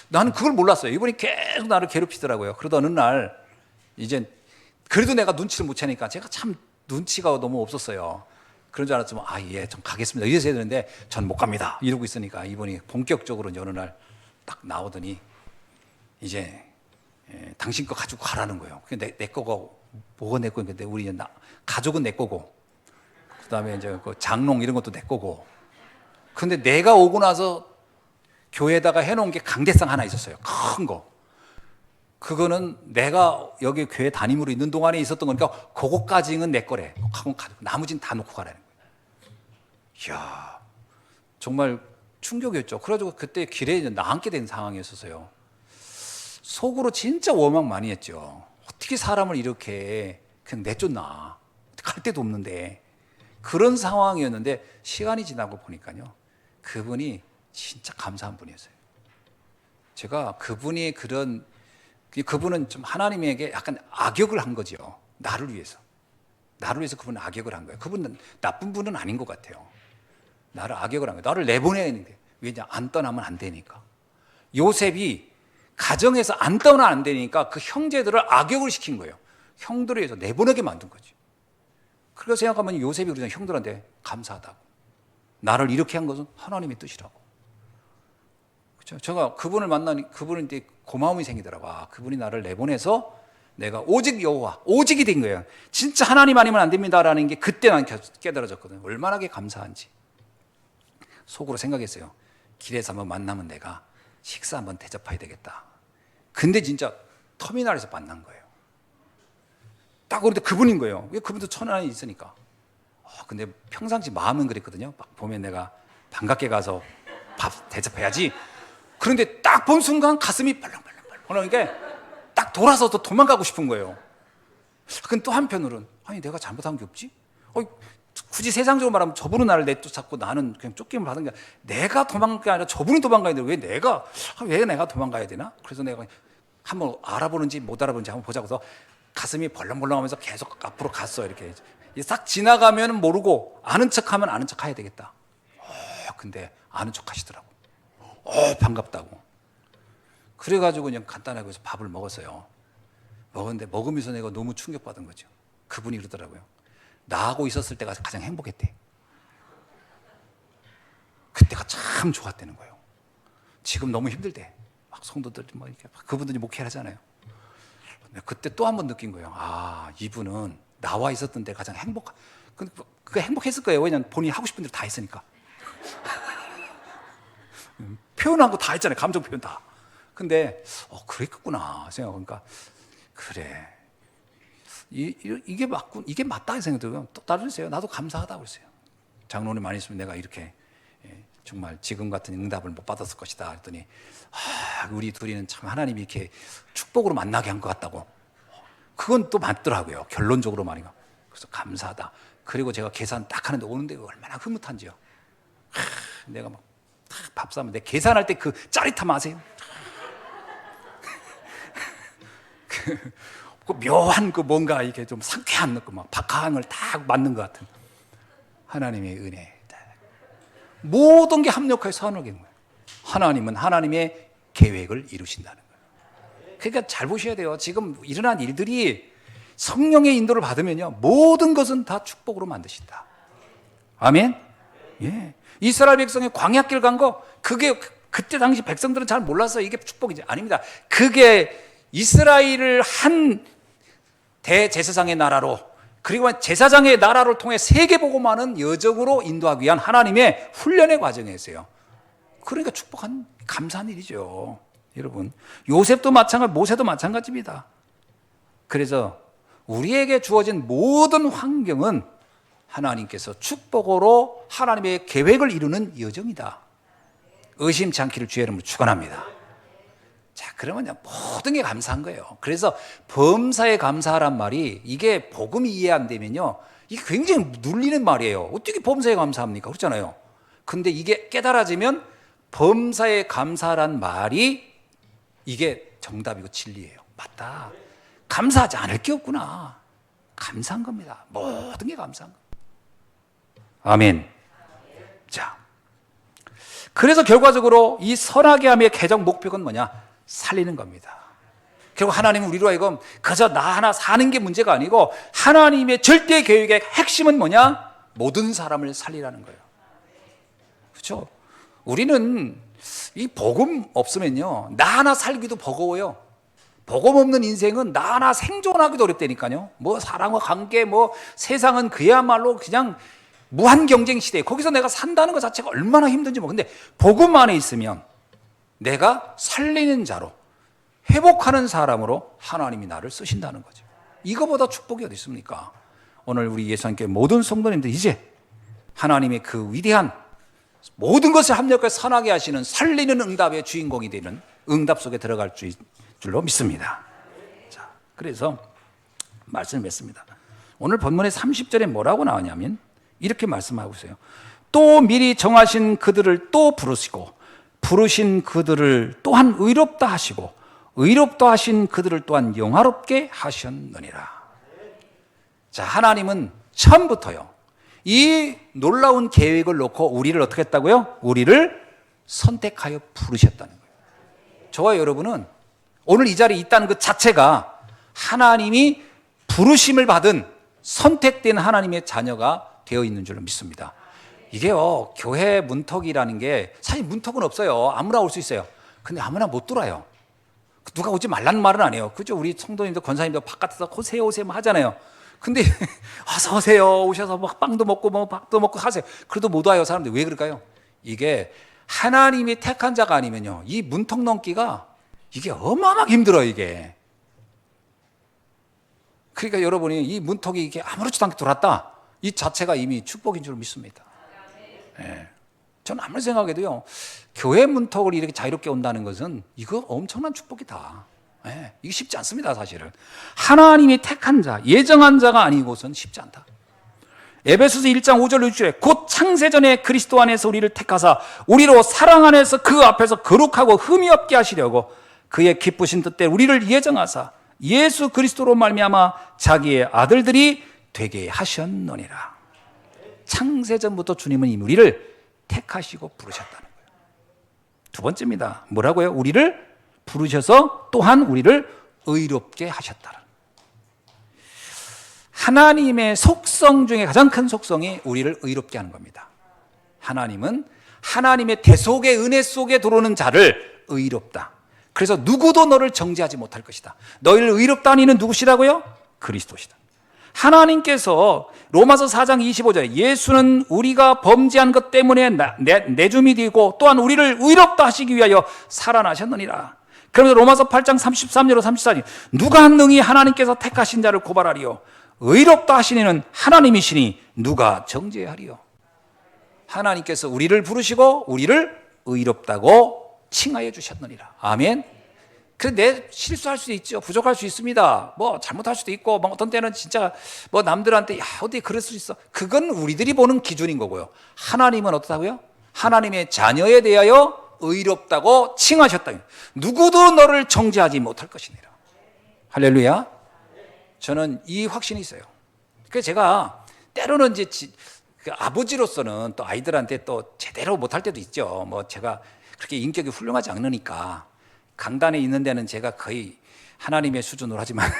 나는 그걸 몰랐어요. 이분이 계속 나를 괴롭히더라고요. 그러다 어느 날 이제 그래도 내가 눈치를 못 채니까 제가 참 눈치가 너무 없었어요. 그런 줄 알았지만 예, 좀 가겠습니다. 이래서 해야 되는데 전 못 갑니다. 이러고 있으니까 이분이 본격적으로 어느 날 딱 나오더니 이제 당신 거 가지고 가라는 거예요. 내 거고 뭐가 내 거인데 우리 이제 가족은 내 거고 그다음에 이제 그 장롱 이런 것도 내 거고. 근데 내가 오고 나서 교회에다가 해놓은 게 강대상 하나 있었어요. 큰 거. 그거는 내가 여기 교회 담임으로 있는 동안에 있었던 거니까 그거까지는 내 거래. 하고 나머지는 다 놓고 가라는 거예요. 이야, 정말 충격이었죠. 그래가지고 그때 길에 이제 나앉게 된 상황이었어요. 속으로 진짜 원망 많이 했죠. 어떻게 사람을 이렇게 그냥 내쫓나. 갈 데도 없는데. 그런 상황이었는데 시간이 지나고 보니까요. 그분이 진짜 감사한 분이었어요. 제가 그분은 좀 하나님에게 약간 악역을 한 거죠. 나를 위해서 그분은 악역을 한 거예요. 그분은 나쁜 분은 아닌 것 같아요. 나를 악역을 한 거예요. 나를 내보내야 하는데 왜냐? 안 떠나면 안 되니까. 요셉이 가정에서 안 떠나면 안 되니까 그 형제들을 악역을 시킨 거예요. 형들을 위해서 내보내게 만든 거지. 그렇게 생각하면 요셉이 우리 형들한테 감사하다고. 나를 이렇게 한 것은 하나님의 뜻이라고. 그렇죠? 제가 그분을 만나니 그분은 이제 고마움이 생기더라고요. 그분이 나를 내보내서 내가 오직 여호와, 오직이 된 거예요. 진짜 하나님 아니면 안 됩니다라는 게 그때 난 깨달아졌거든요. 얼마나 감사한지. 속으로 생각했어요. 길에서 한번 만나면 내가 식사 한번 대접해야 되겠다. 근데 진짜 터미널에서 만난 거예요. 딱 그런데 그분인 거예요. 왜 그분도 천안에 있으니까. 근데 평상시 마음은 그랬거든요. 막 보면 내가 반갑게 가서 밥 대접해야지. 그런데 딱 본 순간 가슴이 벌렁벌렁벌렁. 그러니까 딱 돌아서서 도망가고 싶은 거예요. 근데 또 한편으로는 내가 잘못한 게 없지? 굳이 세상적으로 말하면 저분은 나를 내쫓았고 나는 그냥 쫓김을 받은 게 아니라 내가 도망갈 게 아니라 저분이 도망가야 되는데 왜 내가 도망가야 되나? 그래서 내가 한번 알아보는지 못 알아보는지 한번 보자고 해서 가슴이 벌렁벌렁하면서 계속 앞으로 갔어. 이렇게 싹 지나가면 모르고 아는 척하면 아는 척 해야 되겠다. 근데 아는 척 하시더라고. 반갑다고. 그래가지고 그냥 간단하게 해서 밥을 먹었어요. 먹었는데 먹으면서 내가 너무 충격받은 거죠. 그분이 그러더라고요. 나하고 있었을 때가 가장 행복했대. 그때가 참 좋았다는 거예요. 지금 너무 힘들대. 막 성도들 뭐 이렇게 그분들이 목회를 하잖아요. 그때 또 한 번 느낀 거예요. 아, 이분은 나와 있었던 때 가장 그게 행복했을 거예요. 왜냐면 본인이 하고 싶은 대로 다 했으니까. 표현한 거 다 했잖아요. 감정 표현 다. 근데 그랬구나 생각하니까 그래. 이게 맞군. 이게 맞다 생각들고요. 또 따르세요. 나도 감사하다고 그랬어요. 장로님 안 있으면 내가 이렇게 정말 지금 같은 응답을 못 받았을 것이다 했더니 우리 둘이는 참 하나님이 이렇게 축복으로 만나게 한 것 같다고. 그건 또 맞더라고요. 결론적으로 말이가. 그래서 감사하다. 그리고 제가 계산 딱 하는데 오는데 얼마나 흐뭇한지요. 내가 막 밥 사면 내 계산할 때 그 짜릿함 아세요? 그 묘한 그 뭔가 이게 좀 상쾌한 그 막 박하항을 딱 맞는 것 같은 하나님의 은혜. 모든 게 합력해서 하나님 거예요. 하나님은 하나님의 계획을 이루신다는 거예요. 그러니까 잘 보셔야 돼요. 지금 일어난 일들이 성령의 인도를 받으면요, 모든 것은 다 축복으로 만드신다. 아멘. 예. 이스라엘 백성이 광야길 간 거, 그게 그때 당시 백성들은 잘 몰랐어요. 이게 축복이지. 아닙니다. 그게 이스라엘을 한 대제사장의 나라로, 그리고 제사장의 나라를 통해 세계복음화는 여정으로 인도하기 위한 하나님의 훈련의 과정이었어요. 그러니까 축복한 감사한 일이죠. 여러분, 요셉도 마찬가지, 모세도 마찬가지입니다. 그래서 우리에게 주어진 모든 환경은 하나님께서 축복으로 하나님의 계획을 이루는 여정이다. 의심치 않기를 주의 이름으로 축원합니다. 자, 그러면 모든 게 감사한 거예요. 그래서 범사에 감사하란 말이, 이게 복음이 이해 안 되면요, 이게 굉장히 눌리는 말이에요. 어떻게 범사에 감사합니까? 그렇잖아요. 근데 이게 깨달아지면 범사에 감사란 말이 이게 정답이고 진리예요. 맞다. 감사하지 않을 게 없구나. 감사한 겁니다. 모든 게 감사한 겁니다. 아멘. 자, 그래서 결과적으로 이 선하게 함의 개정 목표는 뭐냐? 살리는 겁니다. 결국 하나님은 우리로 하여금 그저 나 하나 사는 게 문제가 아니고 하나님의 절대 계획의 핵심은 뭐냐? 모든 사람을 살리라는 거예요. 그렇죠? 우리는 이 복음 없으면요, 나 하나 살기도 버거워요. 복음 없는 인생은 나 하나 생존하기도 어렵다니까요. 뭐 사랑과 관계, 뭐 세상은 그야말로 그냥 무한 경쟁 시대. 거기서 내가 산다는 것 자체가 얼마나 힘든지 뭐. 근데 복음 안에 있으면 내가 살리는 자로, 회복하는 사람으로 하나님이 나를 쓰신다는 거죠. 이거보다 축복이 어디 있습니까? 오늘 우리 예수님께 모든 성도님들 이제 하나님의 그 위대한 모든 것을 합력해서 선하게 하시는 살리는 응답의 주인공이 되는 응답 속에 들어갈 줄로 믿습니다. 자, 그래서 말씀을 맺습니다. 오늘 본문의 30절에 뭐라고 나오냐면 이렇게 말씀하고 있어요. 또 미리 정하신 그들을 또 부르시고 부르신 그들을 또한 의롭다 하시고 의롭다 하신 그들을 또한 영화롭게 하셨느니라. 자, 하나님은 처음부터요, 이 놀라운 계획을 놓고 우리를 어떻게 했다고요? 우리를 선택하여 부르셨다는 거예요. 저와 여러분은 오늘 이 자리에 있다는 것 자체가 하나님이 부르심을 받은 선택된 하나님의 자녀가 되어 있는 줄로 믿습니다. 이게요, 교회 문턱이라는 게 사실 문턱은 없어요. 아무나 올 수 있어요. 근데 아무나 못 들어와요. 누가 오지 말라는 말은 아니에요. 그죠? 우리 성도님들, 권사님들 바깥에서 오세요 오세요 하잖아요. 근데 어서 오세요, 오셔서 뭐 빵도 먹고 뭐 밥도 먹고 하세요. 그래도 못 와요, 사람들이. 왜 그럴까요? 이게 하나님이 택한 자가 아니면요, 이 문턱 넘기가 이게 어마어마하게 힘들어요, 이게. 그러니까 여러분이 이 문턱이 이게 아무렇지도 않게 들어왔다, 이 자체가 이미 축복인 줄 믿습니다. 예. 저는 아무리 생각해도요, 교회 문턱을 이렇게 자유롭게 온다는 것은 이거 엄청난 축복이다. 예. 이게 쉽지 않습니다, 사실은. 하나님이 택한 자, 예정한 자가 아니고선 쉽지 않다. 에베소서 1장 5절 6절에 곧 창세전에 그리스도 안에서 우리를 택하사 우리로 사랑 안에서 그 앞에서 거룩하고 흠이 없게 하시려고 그의 기쁘신 뜻대로 우리를 예정하사 예수 그리스도로 말미암아 자기의 아들들이 되게 하셨느니라. 창세전부터 주님은 이미 우리를 택하시고 부르셨다는 거예요. 두 번째입니다. 뭐라고요? 우리를 부르셔서 또한 우리를 의롭게 하셨다. 하나님의 속성 중에 가장 큰 속성이 우리를 의롭게 하는 겁니다. 하나님은 하나님의 대속의 은혜 속에 들어오는 자를 의롭다. 그래서 누구도 너를 정죄하지 못할 것이다. 너희를 의롭다 하는 이는 누구시라고요? 그리스도시다. 하나님께서 로마서 4장 25절에 예수는 우리가 범죄한 것 때문에 내줌이 되고 또한 우리를 의롭다 하시기 위하여 살아나셨느니라. 그러면서 로마서 8장 33절로 34절 누가 능히 하나님께서 택하신 자를 고발하리요? 의롭다 하시니는 하나님이시니 누가 정죄하리요? 하나님께서 우리를 부르시고 우리를 의롭다고 칭하여 주셨느니라. 아멘. 그래서 내 실수할 수도 있죠. 부족할 수 있습니다. 뭐 잘못할 수도 있고 뭐 어떤 때는 진짜 뭐 남들한테 야 어디 그럴 수 있어. 그건 우리들이 보는 기준인 거고요. 하나님은 어떻다고요? 하나님의 자녀에 대하여 의롭다고 칭하셨다. 누구도 너를 정죄하지 못할 것이니라. 할렐루야. 저는 이 확신이 있어요. 그래서 제가 때로는 이제 그 아버지로서는 또 아이들한테 또 제대로 못할 때도 있죠. 뭐 제가 그렇게 인격이 훌륭하지 않으니까 강단에 있는 데는 제가 거의 하나님의 수준으로 하지만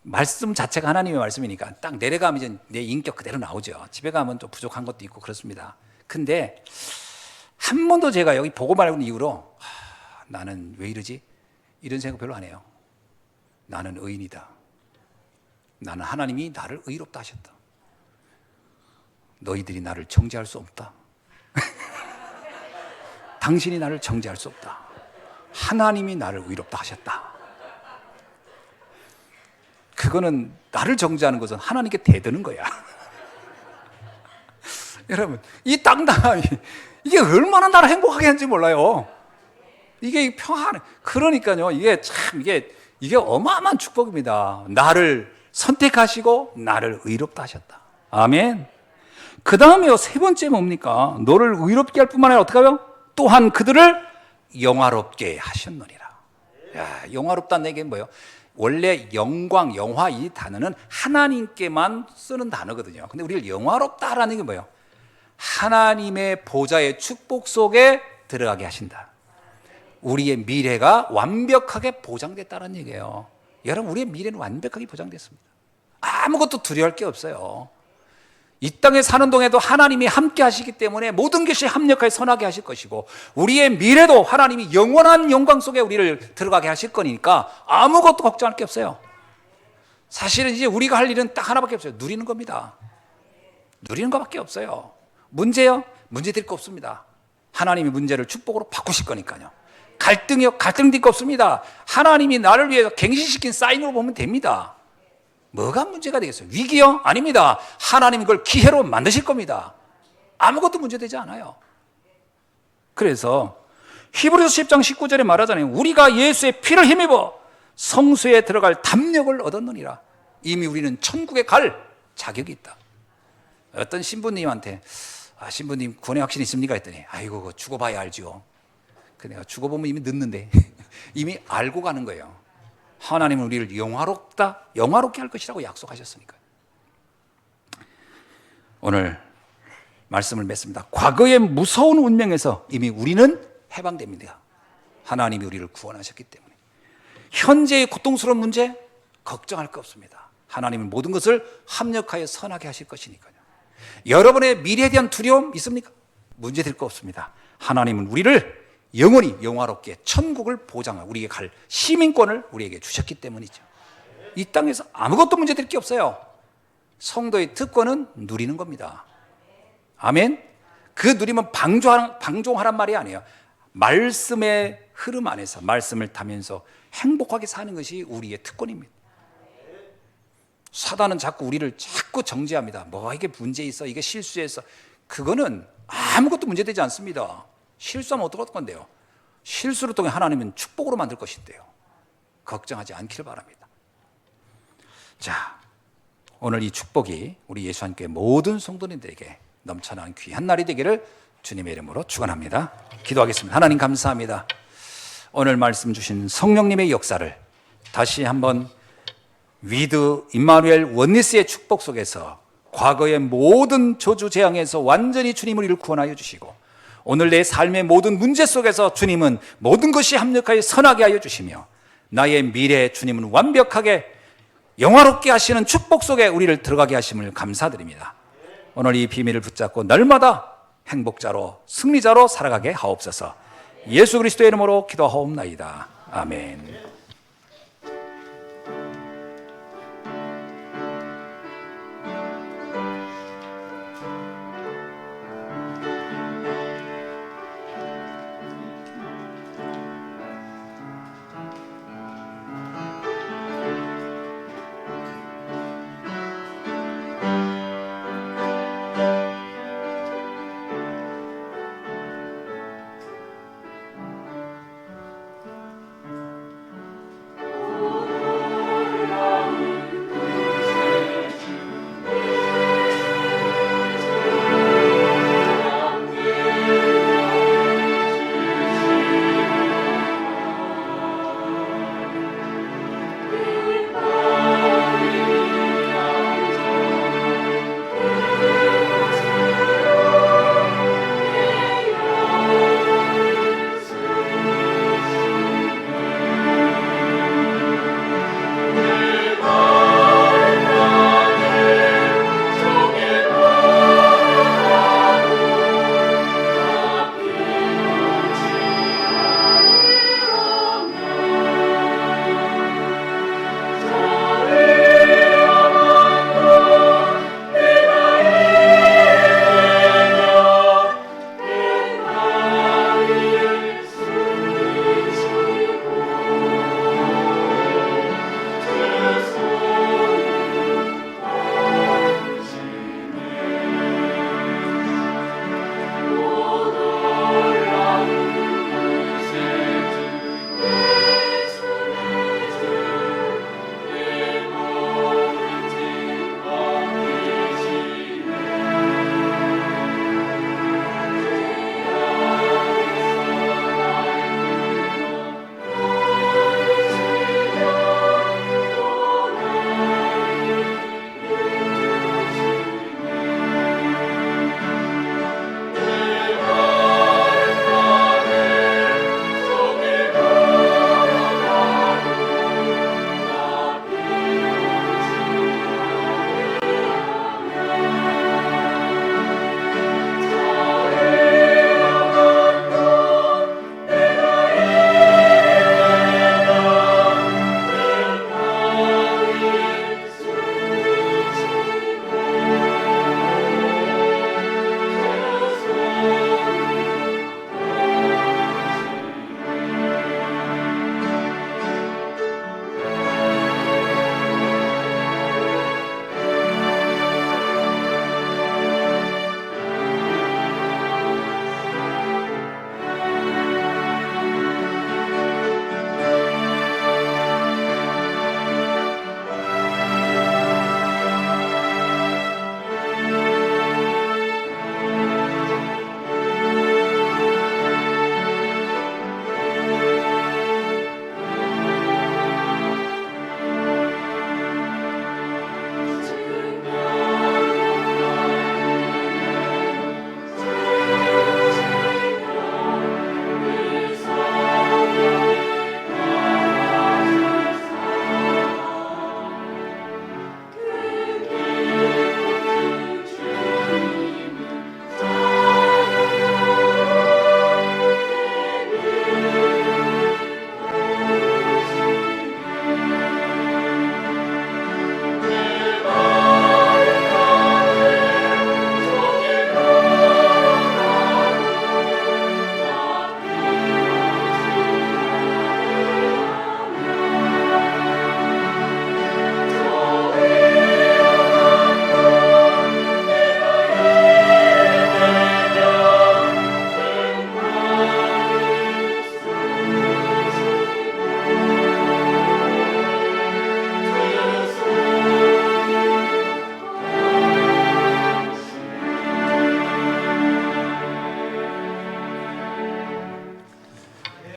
말씀 자체가 하나님의 말씀이니까 딱 내려가면 이제 내 인격 그대로 나오죠. 집에 가면 또 부족한 것도 있고 그렇습니다. 근데 한 번도 제가 여기 보고 말고 이후로 나는 왜 이러지? 이런 생각 별로 안 해요. 나는 의인이다. 나는 하나님이 나를 의롭다 하셨다. 너희들이 나를 정죄할 수 없다. 당신이 나를 정죄할 수 없다. 하나님이 나를 의롭다 하셨다. 그거는 나를 정죄하는 것은 하나님께 대드는 거야. 여러분, 이 당당함이 이게 얼마나 나를 행복하게 하는지 몰라요. 이게 평안. 그러니까요, 이게 참 이게 어마어마한 축복입니다. 나를 선택하시고 나를 의롭다 하셨다. 아멘. 그 다음에요, 세 번째 뭡니까? 너를 의롭게 할 뿐만 아니라 어떻게 하요? 또한 그들을 영화롭게 하셨느니라. 야, 영화롭다는 얘기는 뭐예요? 원래 영광, 영화 이 단어는 하나님께만 쓰는 단어거든요. 근데 우리를 영화롭다라는 게 뭐예요? 하나님의 보좌의 축복 속에 들어가게 하신다. 우리의 미래가 완벽하게 보장됐다는 얘기예요. 여러분, 우리의 미래는 완벽하게 보장됐습니다. 아무것도 두려워할 게 없어요. 이 땅에 사는 동에도 하나님이 함께 하시기 때문에 모든 것이 합력하여 선하게 하실 것이고 우리의 미래도 하나님이 영원한 영광 속에 우리를 들어가게 하실 거니까 아무것도 걱정할 게 없어요. 사실은 이제 우리가 할 일은 딱 하나밖에 없어요. 누리는 겁니다. 누리는 것밖에 없어요. 문제요? 문제 될 거 없습니다. 하나님이 문제를 축복으로 바꾸실 거니까요. 갈등이요? 갈등 될 거 없습니다. 하나님이 나를 위해서 갱신시킨 사인으로 보면 됩니다. 뭐가 문제가 되겠어요? 위기요? 아닙니다. 하나님이 그걸 기회로 만드실 겁니다. 아무것도 문제되지 않아요. 그래서 히브리서 10장 19절에 말하잖아요. 우리가 예수의 피를 힘입어 성소에 들어갈 담력을 얻었느니라. 이미 우리는 천국에 갈 자격이 있다. 어떤 신부님한테 신부님 구원의 확신 있습니까? 했더니 아이고 그거 죽어봐야 알죠. 내가 죽어보면 이미 늦는데 이미 알고 가는 거예요. 하나님은 우리를 영화롭게 할 것이라고 약속하셨으니까요. 오늘 말씀을 맺습니다. 과거의 무서운 운명에서 이미 우리는 해방됩니다. 하나님이 우리를 구원하셨기 때문에. 현재의 고통스러운 문제 걱정할 거 없습니다. 하나님은 모든 것을 합력하여 선하게 하실 것이니까요. 여러분의 미래에 대한 두려움 있습니까? 문제될 거 없습니다. 하나님은 우리를 영원히 영화롭게 천국을 보장하고 우리에게 갈 시민권을 우리에게 주셨기 때문이죠. 이 땅에서 아무것도 문제될 게 없어요. 성도의 특권은 누리는 겁니다. 아멘. 그 누리면 방종하란 말이 아니에요. 말씀의 흐름 안에서 말씀을 타면서 행복하게 사는 것이 우리의 특권입니다. 사단은 자꾸 우리를 자꾸 정죄합니다. 뭐 이게 문제 있어, 이게 실수했어. 그거는 아무것도 문제되지 않습니다. 실수하면 어떡할 건데요? 실수를 통해 하나님은 축복으로 만들 것인데요. 걱정하지 않기를 바랍니다. 자, 오늘 이 축복이 우리 예수 함께 모든 성도님들에게 넘쳐나는 귀한 날이 되기를 주님의 이름으로 축원합니다. 기도하겠습니다. 하나님 감사합니다. 오늘 말씀 주신 성령님의 역사를 다시 한번 위드 임마누엘 원니스의 축복 속에서 과거의 모든 저주 재앙에서 완전히 주님 우리를 구원하여 주시고 오늘 내 삶의 모든 문제 속에서 주님은 모든 것이 합력하여 선하게 하여 주시며 나의 미래에 주님은 완벽하게 영화롭게 하시는 축복 속에 우리를 들어가게 하심을 감사드립니다. 오늘 이 비밀을 붙잡고 날마다 행복자로 승리자로 살아가게 하옵소서. 예수 그리스도의 이름으로 기도하옵나이다. 아멘.